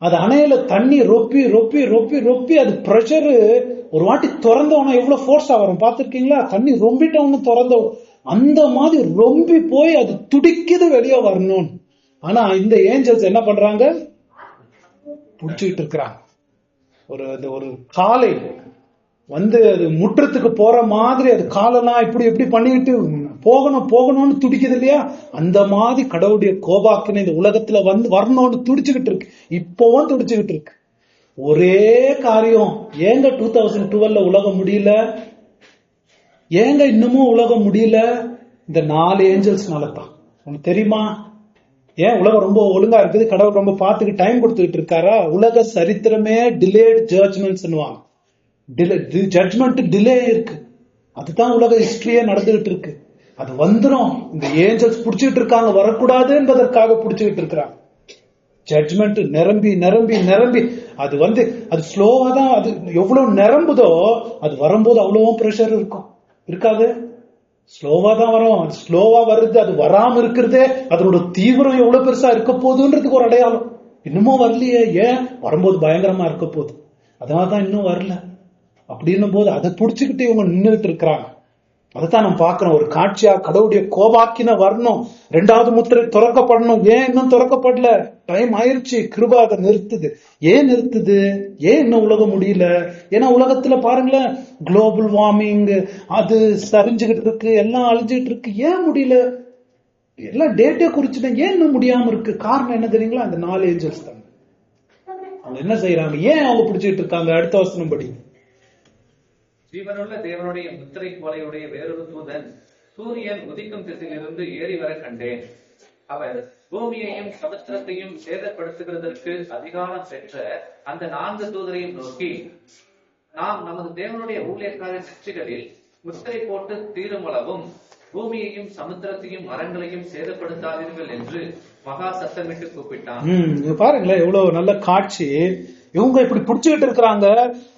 அது அணையில தண்ணி ரொப்பி ரொப்பி ரொப்பி ரொப்பி அது பிரஷர் ஒரு வாட்டி திறந்தவன எவ்வளவு போர்ஸா வரும் பார்த்திருக்கீங்களா? தண்ணி ரொம்பிட்டவனு திறந்த அந்த மாதிரி ரொம்பி போய் அது துடிக்குது வெளியே வரணும். ஆனா இந்த ஏஞ்சல்ஸ் என்ன பண்றாங்க? புடிச்சுக்கிட்டு இருக்கிறாங்க. ஒரு காலை வந்து அது முற்றத்துக்கு போற மாதிரி அது காலெல்லாம் இப்படி எப்படி பண்ணிட்டு போகணும்னு துடிக்குது இல்லையா? அந்த மாதிரி கடவுளுடைய கோபாக்கின இந்த உலகத்துல வந்து வரணும்னு துடிச்சுக்கிட்டு இருக்கு. இப்பவும் துடிச்சுக்கிட்டு இருக்கு. ஒரே காரியம், ஏங்க 2012 உலகம் முடியல? ஏங்க இன்னமும் உலகம் முடியல? இந்த 4 ஏஞ்சல்ஸ்னால தான். உங்களுக்கு தெரியுமா ஏன் உலகம் ரொம்ப ஒழுங்கா இருக்குது? கடவுள் ரொம்ப பார்த்துக்கு டைம் கொடுத்துக்கிட்டு இருக்காரா? உலக சரித்திரமே டிலேட் ஜட்ஜ்மெண்ட்ஸ், ஜட்ஜ்மெண்ட் டிலே இருக்கு. அதுதான் உலக ஹிஸ்டரியே நடந்துகிட்டு இருக்கு. அது வந்துரும். இந்த ஏஞ்சல்ஸ் புடிச்சுக்கிட்டு இருக்காங்க, வரக்கூடாது என்பதற்காக புடிச்சுக்கிட்டு இருக்கிறாங்க. ஜட்ஜ்மெண்ட் நிரம்பி நிரம்பி நிரம்பி அது வந்து அது ஸ்லோவா தான், அது எவ்வளவு நிரம்புதோ அது வரும்போது அவ்வளவு பிரஷர் இருக்கும். இருக்காது? ஸ்லோவா தான் வரும். அது ஸ்லோவா வருது. அது வராம இருக்கிறதே அதனோட தீவிரம் எவ்வளவு பெருசா இருக்க போகுதுன்றதுக்கு ஒரு அடையாளம். இன்னமும் வரலையே, ஏன்? வரும்போது பயங்கரமா இருக்க போகுது, அதனாலதான் இன்னும் வரல. அப்படின்னும் போது அதை புடிச்சுக்கிட்டு இவங்க நின்றுட்டு இருக்கிறாங்க. அதைத்தான் நம்ம பாக்குறோம். ஒரு காட்சியா கடவுளுடைய கோபாக்கின வரணும், 2வது முத்திரை திறக்கப்படணும். ஏன் இன்னும் திறக்கப்படல? டைம் ஆயிருச்சு. கிருபா அதை நிறுத்துது. ஏன் நிறுத்துது? ஏன் இன்னும் உலகம் முடியல? ஏன்னா உலகத்துல பாருங்களேன், குளோபல் வார்மிங் அது சரிஞ்சுகிட்டு இருக்கு, எல்லாம் அழிஞ்சுகிட்டு இருக்கு. ஏன் முடியல? எல்லாம் டேட்டே குறிச்சுட்டேன், ஏன் இன்னும் முடியாம இருக்கு? காரணம் என்ன தெரியுங்களா? அந்த 4 ஏஞ்சல்ஸ் தான். அவங்க என்ன செய்யறாங்க? ஏன் அவங்க பிடிச்சிட்டு இருக்காங்க? அடுத்த வசனம் படி. ஜீவனுள்ள தேவனுடைய முத்திரை கோலையுடைய வேறொரு தூதன் சூரியன் உதிக்கும் திசையிலிருந்து ஏறி வர கண்டேன். அவர் பூமியையும் சமுத்திரத்தையும் சேதப்படுத்துகிறதற்கு அதிகாரம் பெற்ற அந்த 4 தூதரையும் நோக்கி, நாம் நமது தேவனுடைய ஊழியக்கார சிற்சிகளில் முத்திரை போட்டு தீருமளவும் பூமியையும் சமுத்திரத்தையும் மரங்களையும் சேதப்படுத்தாதீர்கள் என்று மகா சத்தமிட்டு கூப்பிட்டான். பாருங்களேன் எவ்வளவு நல்ல காட்சி. இவங்க இப்படி புடிச்சுக்கிட்டு இருக்கிறாங்க.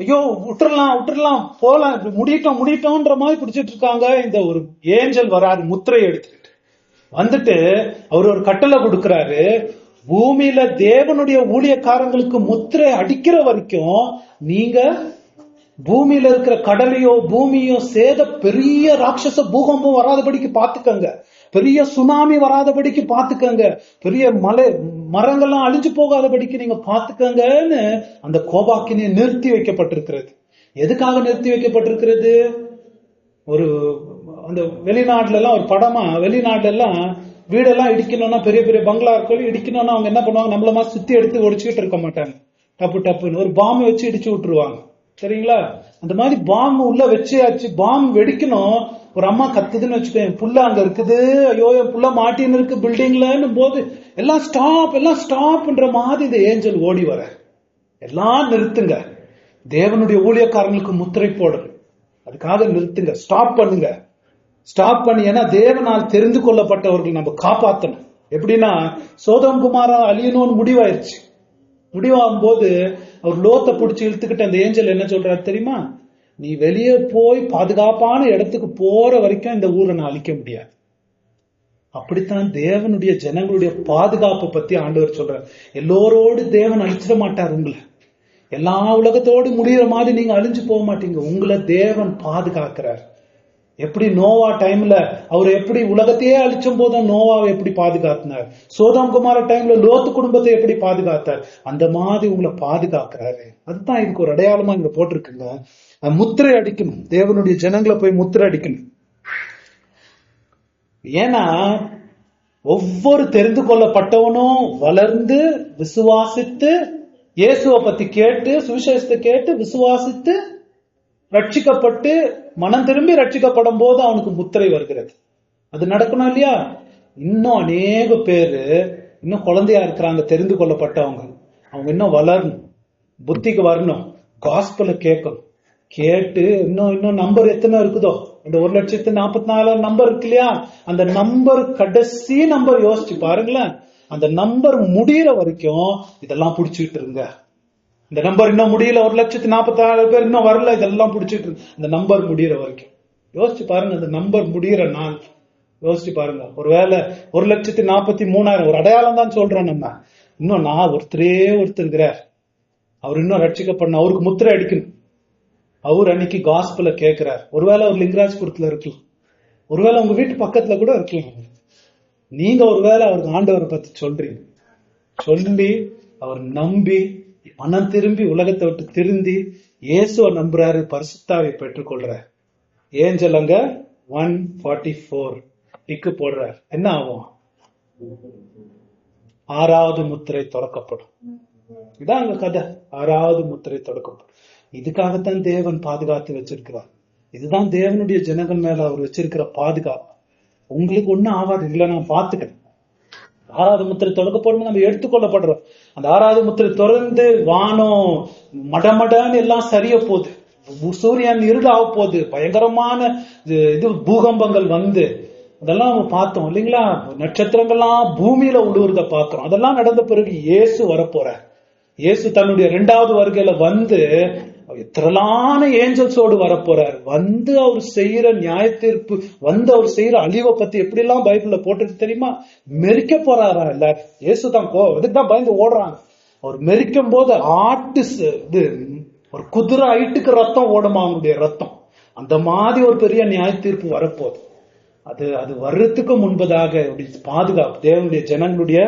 ஐயோ விட்டுறலாம் போலாம், இப்படி முடியட்டோம்ன்ற மாதிரி பிடிச்சிட்டு இருக்காங்க. இந்த ஒரு ஏஞ்சல் வராரு, முத்திரையை எடுத்துக்கிட்டு வந்துட்டு அவர் ஒரு கட்டளை கொடுக்கிறாரு. பூமியில தேவனுடைய ஊழியக்காரங்களுக்கு முத்திரை அடிக்கிற வரைக்கும் நீங்க பூமியில இருக்கிற கடலையோ பூமியோ பெரிய ராட்சச பூகம்பம் வராதபடிக்கு பாத்துக்கங்க, பெரிய சுனாமி வராதபடிக்கு பாத்துக்கங்க, பெரிய மரங்கள்லாம் அழிஞ்சு போகாதபடிக்கு நீங்க பாத்துக்கங்கன்னு அந்த கோபாக்கினை நிறுத்தி வைக்கப்பட்டிருக்கிறது. எதுக்காக நிறுத்தி வைக்கப்பட்டிருக்கிறது? ஒரு அந்த வெளிநாட்டுல எல்லாம் ஒரு படமா, வெளிநாட்டுல எல்லாம் வீடெல்லாம் இடிக்கணும்னா, பெரிய பெரிய பங்களா இருக்கோம் இடிக்கணும்னா அவங்க என்ன பண்ணுவாங்க? நம்மள மாதிரி சுத்தி எடுத்து ஒடிச்சுக்கிட்டு இருக்க மாட்டாங்க. டப்புன்னு ஒரு பாம்பு வச்சு இடிச்சு விட்டுருவாங்க. சரிங்களா? அந்த மாதிரி பாம்பு உள்ள வச்சாச்சு, பாம்பு வெடிக்கணும். ஒரு அம்மா கத்துதுன்னு வச்சுக்கோ, என் புள்ள அங்க இருக்குது, ஐயோ என் புள்ள மாட்டின்னு இருக்கு பில்டிங்ல போது எல்லாம் ஸ்டாப்ன்ற மாதிரி இந்த ஏஞ்சல் ஓடி வர, எல்லாம் நிறுத்துங்க, தேவனுடைய ஊழியக்காரங்களுக்கு முத்திரை போடணும், அதுக்காக நிறுத்துங்க, ஸ்டாப் பண்ணி. ஏன்னா தேவனால் தெரிந்து கொள்ளப்பட்டவர்கள் நம்ம காப்பாற்றணும். எப்படின்னா சோதம் குமாரா அழியணும்னு முடிவாயிருச்சு. முடிவாகும் போது அவர் லோத்தை பிடிச்சி இழுத்துக்கிட்டு அந்த ஏஞ்சல் என்ன சொல்றாரு தெரியுமா? நீ வெளியே போய் பாதுகாப்பான இடத்துக்கு போற வரைக்கும் இந்த ஊரை நான் அழிக்க முடியாது. அப்படித்தான் தேவனுடைய ஜனங்களுடைய பாதுகாப்பை பத்தி ஆண்டவர் சொல்றார். எல்லோரோடு தேவன் அழிச்சிட மாட்டார். உங்களை எல்லா உலகத்தோடு முடிகிற மாதிரி நீங்க அழிஞ்சு போக மாட்டீங்க. உங்களை தேவன் பாதுகாக்கிறார். எப்படி நோவா டைம்ல அவர் எப்படி உலகத்தையே அழிச்சும் போதும் நோவாவை எப்படி பாதுகாத்தினார், சோதம் குமார டைம்ல லோத்து குடும்பத்தை எப்படி பாதுகாத்தார், அந்த மாதிரி உங்களை பாதுகாக்கிறாரு. அதுதான் இதுக்கு ஒரு அடையாளமா இங்க போட்டிருக்குங்க. முத்திரை அடிக்கணும், தேவனுடைய ஜனங்களை போய் முத்திரை அடிக்கணும். ஏன்னா ஒவ்வொரு தெரிந்து கொள்ளப்பட்டவனும் வளர்ந்து விசுவாசித்து இயேசுவை பத்தி கேட்டு சுவிசேஷத்தை கேட்டு விசுவாசித்து ரட்சிக்கப்பட்டு மனம் திரும்பி ரட்சிக்கப்படும் போது அவனுக்கு முத்திரை வருகிறது. அது நடக்கணும் இல்லையா? இன்னும் அநேக பேரு இன்னும் குழந்தையா இருக்கிறாங்க, தெரிந்து கொள்ளப்பட்டவங்க. அவங்க இன்னும் வளரணும், புத்திக்கு வரணும், காஸ்பலை கேட்கணும். கேட்டு இன்னும் நம்பர் எத்தனை இருக்குதோ, இந்த 1,44,000 நம்பர் இருக்கு இல்லையா, அந்த நம்பர் கடைசி நம்பர் யோசிச்சு பாருங்களேன். அந்த நம்பர் முடிகிற வரைக்கும் இதெல்லாம் புடிச்சுட்டு இருங்க. இந்த நம்பர் இன்னும் முடியல, 1,46,000 பேர் இன்னும் வரல, இதெல்லாம் பிடிச்சிட்டு இருக்கு. இந்த நம்பர் முடிகிற வரைக்கும் யோசிச்சு பாருங்க. அந்த நம்பர் முடிகிற நாள் யோசிச்சு பாருங்க. ஒருவேளை 1,43,000 ஒரு அடையாளம் தான் சொல்றோம் நம்ம. இன்னும் நான் ஒருத்தர் இருக்கிறார், அவர் இன்னும் ரட்சிக்கப்படணும், அவருக்கு முத்திரை அடிக்கணும். அவர் அன்னைக்கு காஸ்பல கேட்கிறார். ஒருவேளை அவர் லிங்கராஜ்புரத்துல இருக்கலாம், ஒருவேளை உங்க வீட்டு பக்கத்துல கூட இருக்கலாம். நீங்க ஒருவேளை அவருக்கு ஆண்டவரை பத்தி சொல்றீங்க, சொல்லி அவர் நம்பி மனம் திரும்பி உலகத்தை விட்டு திருந்தி இயேசுவை நம்புறாரு, பரிசுத்தாவை பெற்றுக்கொள்றாரு. ஏஞ்சல் அங்க 144 டிக்கு போடுறார். என்ன ஆகும்? 6வது முத்திரை திறக்கப்படும். இதான் அங்க கதை. 6வது முத்திரை திறக்கப்படும். இதுக்காகத்தான் தேவன் பாதுகாத்து வச்சிருக்கிறார். இதுதான் தேவனுடைய ஜனங்கள் மேல அவர் வச்சிருக்கிற பாதுகாப்பு. உங்களுக்கு ஒண்ணும் ஆகாது, இல்ல நான் பாத்துக்கிறேன். 6வது முத்திரை திறக்கப்படும், நம்ம எடுத்துக்கொள்ளப்படுறோம். அந்த 6வது முத்திரை திறந்து வானம் மடமடன்னு எல்லாம் சரிய போகுது, சூரியன் இருளாக போகுது, பயங்கரமான இது பூகம்பங்கள் வந்து அதெல்லாம் நம்ம பார்த்தோம் இல்லைங்களா? நட்சத்திரங்கள்லாம் பூமியில உழுவுறத பாக்குறோம். அதெல்லாம் நடந்த பிறகு இயேசு வரப்போறார். இயேசு தன்னுடைய 2வது வருகையில வந்து திரளான ஏஞ்சல்ஸோடு வரப்போறார். வந்து அவர் செய்யற நியாய தீர்ப்பு, வந்து அவர் செய்யற அழிவை பத்தி எப்படி எல்லாம் பைபிள்ல போட்டுருக்கு தெரியுமா? மெரிக்க போறாரா எல்லாரும். இயேசுதான் இதுக்குதான் பயந்து ஓடுறாங்க. அவர் மெரிக்கும் போது இது ஒரு குதிரை ஐட்டுக்கு ரத்தம் ஓடுமா, அவங்களுடைய ரத்தம். அந்த மாதிரி ஒரு பெரிய நியாய தீர்ப்பு வரப்போகுது. அது வர்றதுக்கு முன்பதாக பாதுகாப்பு, தேவனுடைய ஜனங்களுடைய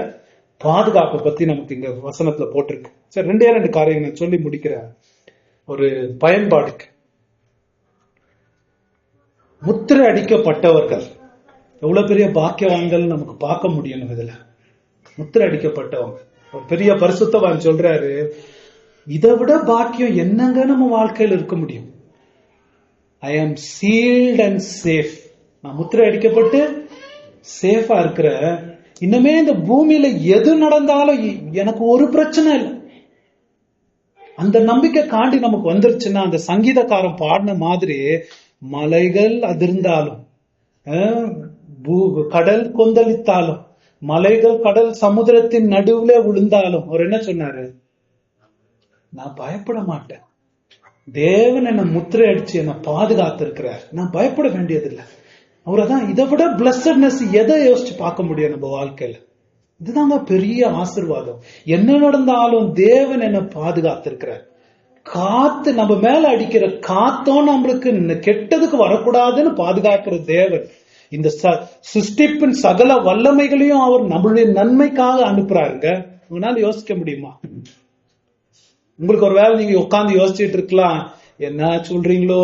பாதுகாப்பை பத்தி நமக்கு இங்க வசனத்துல போட்டிருக்கு. சரி, 2 காரியங்கள் சொல்லி முடிக்கிறேன். ஒரு பயன்பாடுக்கு, முத்திரை அடிக்கப்பட்டவர்கள் எவ்வளவு பெரிய பாக்கியவான்கள் நமக்கு பார்க்க முடியும் இதுல. முத்திரை அடிக்கப்பட்டவங்க ஒரு பெரிய பரிசுத்தவான் சொல்றாரு, இதை விட பாக்கியம் என்னங்க நம்ம வாழ்க்கையில் இருக்க முடியும்? ஐ ஆம் சீல்ட் அண்ட் சேஃப். நான் முத்திரை அடிக்கப்பட்டு சேஃபா இருக்கிற, இன்னுமே இந்த பூமியில எது நடந்தாலும் எனக்கு ஒரு பிரச்சனை இல்லை. அந்த நம்பிக்கை காண்டி நமக்கு வந்துருச்சுன்னா, அந்த சங்கீதக்காரன் பாடின மாதிரி, மலைகள் அதிர்ந்தாலும், கடல் கொந்தளித்தாலும், மலைகள் கடல் சமுத்திரத்தின் நடுவுல விழுந்தாலும், அவர் என்ன சொன்னாரு? நான் பயப்பட மாட்டேன். தேவன் என்ன முத்திரை அடிச்சு என்ன பாதுகாத்து இருக்கிறார், நான் பயப்பட வேண்டியதில்லை. அவரதான் இதை விட பிளஸட்னஸ் எதை யோசிச்சு பார்க்க முடியும் நம்ம வாழ்க்கையில? இதுதாங்க பெரிய ஆசீர்வாதம். என்ன நடந்தாலும் தேவன் என்ன பாதுகாத்திருக்கிறார். காத்து நம்ம மேல அடிக்கிற காத்தும் நம்மளுக்கு கெட்டதுக்கு வரக்கூடாதுன்னு பாதுகாக்கிற தேவன். இந்த சிருஷ்டிப்பின் சகல வல்லமைகளையும் அவர் நம்மளுடைய நன்மைக்காக அனுப்புறாருங்க. உங்களால யோசிக்க முடியுமா? உங்களுக்கு ஒரு வேலை நீங்க உட்காந்து யோசிச்சுட்டு இருக்கலாம், என்ன சொல்றீங்களோ,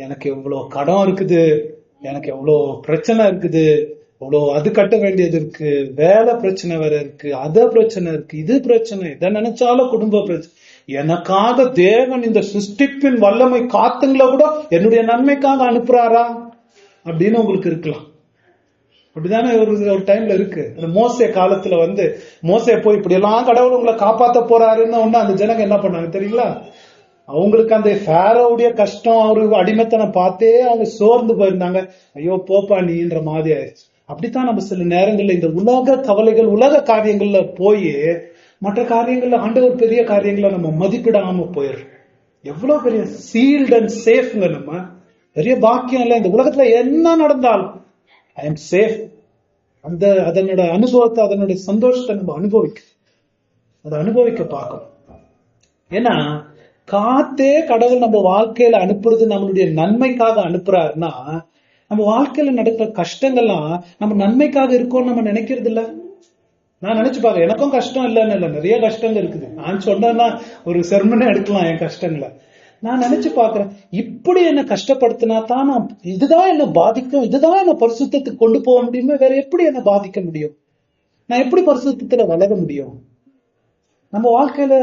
எனக்கு எவ்வளவு கடன் இருக்குது, எனக்கு எவ்வளவு பிரச்சனை இருக்குது, இவ்வளவு அது கட்ட வேண்டியது இருக்கு, வேலை பிரச்சனை வேற இருக்கு, அத பிரச்சனை இருக்கு, இது பிரச்சனை, இதை நினைச்சாலும் குடும்ப பிரச்சனை. எனக்காக தேவன் இந்த சிருஷ்டிப்பின் வல்லமை காத்துங்களை கூட என்னுடைய நன்மைக்காக அனுப்புறாரா அப்படின்னு உங்களுக்கு இருக்கலாம். அப்படிதானே ஒரு டைம்ல இருக்கு. அந்த மோசே காலத்துல வந்து மோசே போய் இப்படி எல்லாம் கடவுள் உங்களை காப்பாத்த போறாருன்னு ஒண்ணு அந்த ஜனங்க என்ன பண்ணாங்க தெரியுங்களா? அவங்களுக்கு அந்த ஃபேரோவுடைய கஷ்டம், அவரு அடிமைத்தனம் பார்த்தே அவங்க சோர்ந்து போயிருந்தாங்க. ஐயோ போப்பா நீன்ற மாதிரி ஆயிடுச்சு. அப்படித்தான் நம்ம சில நேரங்கள்ல இந்த உலக கவலைகள், உலக காரியங்கள்ல போய் மற்ற காரியங்கள்ல ஆண்டவர் பெரிய காரியங்களை நம்ம மதிப்பிடாம போயிடுறோம். எவ்வளவு பெரிய சீல்ட் அண்ட் சேஃப்ங்க. நம்ம பெரிய பாக்கியம் இல்ல, இந்த உலகத்துல என்ன நடந்தாலும் ஐ எம் சேஃப். அதனோட அனுபவத்தை, அதனுடைய சந்தோஷத்தை நம்ம அதை அனுபவிக்க பார்க்கணும். ஏன்னா காத்தே கடவுள் நம்ம வாழ்க்கையில அனுப்புறது நம்மளுடைய நன்மைக்காக அனுப்புறாருன்னா, நம்ம வாழ்க்கையில நடக்கிற கஷ்டங்கள்லாம் நம்ம நன்மைக்காக இருக்கோம்னு நம்ம நினைக்கிறது இல்ல. நான் நினைச்சு பாக்க, எனக்கும் கஷ்டம் இல்லைன்னு இல்லை, நிறைய கஷ்டங்கள் இருக்குது. நான் சொன்னா ஒரு செர்மனே எடுக்கலாம் என் கஷ்டங்களை. நான் நினைச்சு பாக்குறேன், இப்படி என்ன கஷ்டப்படுத்தினா தான் நான், இதுதான் என்ன பாதிக்கும், இதுதான் என்ன பரிசுத்தத்துக்கு கொண்டு போக முடியுமே, வேற எப்படி என்ன பாதிக்க முடியும்? நான் எப்படி பரிசுத்தத்துல வளர முடியும்? நம்ம வாழ்க்கையில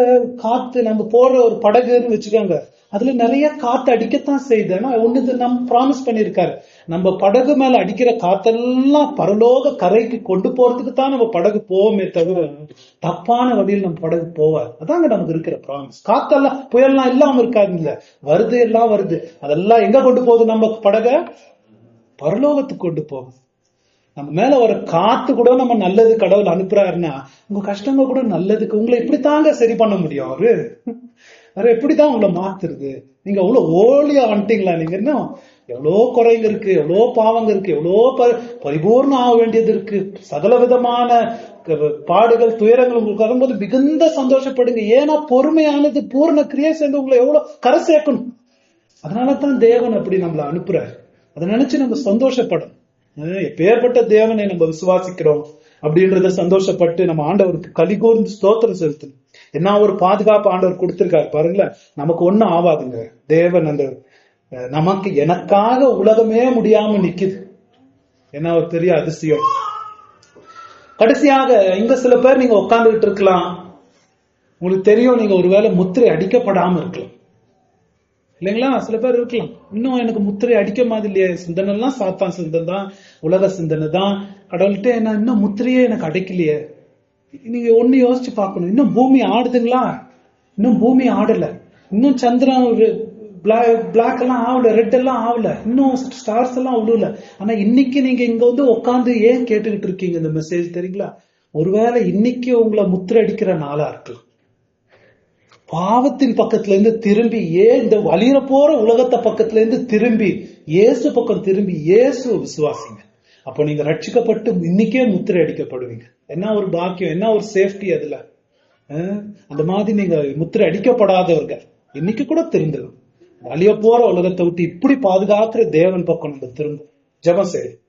காத்து, நம்ம போற ஒரு படகுன்னு வச்சுக்கோங்க, அதுல நிறைய காத்து அடிக்கத்தான் செய்யுது. ஆனா ஒண்ணு நம்ம ப்ராமிஸ் பண்ணிருக்காரு, நம்ம படகு மேல அடிக்கிற காத்தெல்லாம் பரலோக கரைக்கு கொண்டு போறதுக்கு தான் நம்ம படகு போவோமே தவிர தப்பான வழியில் நம்ம படகு போவாது. அதாங்க நமக்கு இருக்கிற ப்ராமிஸ். காத்தெல்லாம் புயல்லாம் இல்லாம இருக்காது, இல்ல வருது, எல்லாம் வருது. அதெல்லாம் எங்க கொண்டு போகுது? நம்ம படக பரலோகத்துக்கு கொண்டு போகுது. நம்ம மேல வர காத்து கூட நம்ம நல்லது கடவுள் அனுப்புறாருன்னா, உங்க கஷ்டங்கள் கூட நல்லதுக்கு. உங்களை இப்படித்தாங்க சரி பண்ண முடியும் அவரு. வேற எப்படிதான் உங்களை மாத்துறது? நீங்க அவ்வளவு ஓலியா வந்துட்டீங்களா? நீங்க என்ன எவ்வளோ குறைங்க இருக்கு, எவ்வளோ பாவங்க இருக்கு, எவ்வளோ பரிபூர்ணம் ஆக வேண்டியது இருக்கு, சகல விதமான பாடுகள் துயரங்கள் உங்களுக்கு வரும்போது மிகுந்த சந்தோஷப்படுங்க. ஏன்னா பொறுமையானது பூர்ண கிரியை சேர்ந்து உங்களை எவ்வளவு கரை சேர்க்கணும். அதனாலதான் தேவன் அப்படி நம்மளை அனுப்புறாரு. அதை நினைச்சு நம்ம சந்தோஷப்படும். எப்பேற்பட்ட தேவனை நம்ம விசுவாசிக்கிறோம் அப்படின்றத சந்தோஷப்பட்டு நம்ம ஆண்டவருக்கு கலிகூர்ந்து ஸ்தோத்திரம் செலுத்தணும். என்ன ஒரு பாதுகாப்பு ஆண்டவர் கொடுத்திருக்காரு பாருங்களேன். நமக்கு ஒண்ணும் ஆவாதுங்க. தேவன் அந்த நமக்கு எனக்காக உலகமே முடியாம நிக்குது. என்ன ஒரு பெரிய அதிசயம். கடைசியாக இங்க சில பேர் நீங்க உட்கார்ந்துகிட்டு இருக்கலாம். உங்களுக்கு தெரியும் நீங்க ஒருவேளை முத்திரை அடிக்கப்படாம இருக்கலாம் இல்லைங்களா? சில பேர் இருக்கலாம், இன்னும் எனக்கு முத்திரை அடிக்க மாதிரி இல்லையே, சிந்தனை எல்லாம் சாத்தான் சிந்தனை தான், உலக சிந்தனை தான், கடவுள்கிட்ட என்ன இன்னும் முத்திரையே எனக்கு அடைக்கலையே. நீங்க ஒண்ணு யோசிச்சு பார்க்கணும், இன்னும் பூமி ஆடுதுங்களா? இன்னும் பூமி ஆடல, இன்னும் சந்திரன் பிளாக் எல்லாம் ஆகல, ரெட் எல்லாம் ஆகல, இன்னும் ஸ்டார்ஸ் எல்லாம் விடல. ஆனா இன்னைக்கு நீங்க இங்க வந்து உட்காந்து ஏன் கேட்டுக்கிட்டு இருக்கீங்க இந்த மெசேஜ் தெரியுங்களா? ஒருவேளை இன்னைக்கு உங்களை முத்திரை அடிக்கிற நாளா இருக்கலாம். பாவத்தின் பக்கத்துல இருந்து திரும்பி இந்த வலிர போற உலகத்தை பக்கத்துல இருந்து திரும்பி இயேசு பக்கம் திரும்பி இயேசு விசுவாசிங்க. அப்ப நீங்க ரட்சிக்கப்பட்டு இன்னைக்கே முத்திரை அடிக்கப்படுவீங்க. என்ன ஒரு பாக்கியம், என்ன ஒரு சேஃப்டி அதுல. அந்த மாதிரி நீங்க முத்திரை அடிக்கப்படாதவர்கள் இன்னைக்கு கூட திருந்துடும். வலிய போற உலகத்தை விட்டு இப்படி பாதுகாக்கிற தேவன் பக்கம் நம்ம திரும்ப ஜெபம் செய்யும்.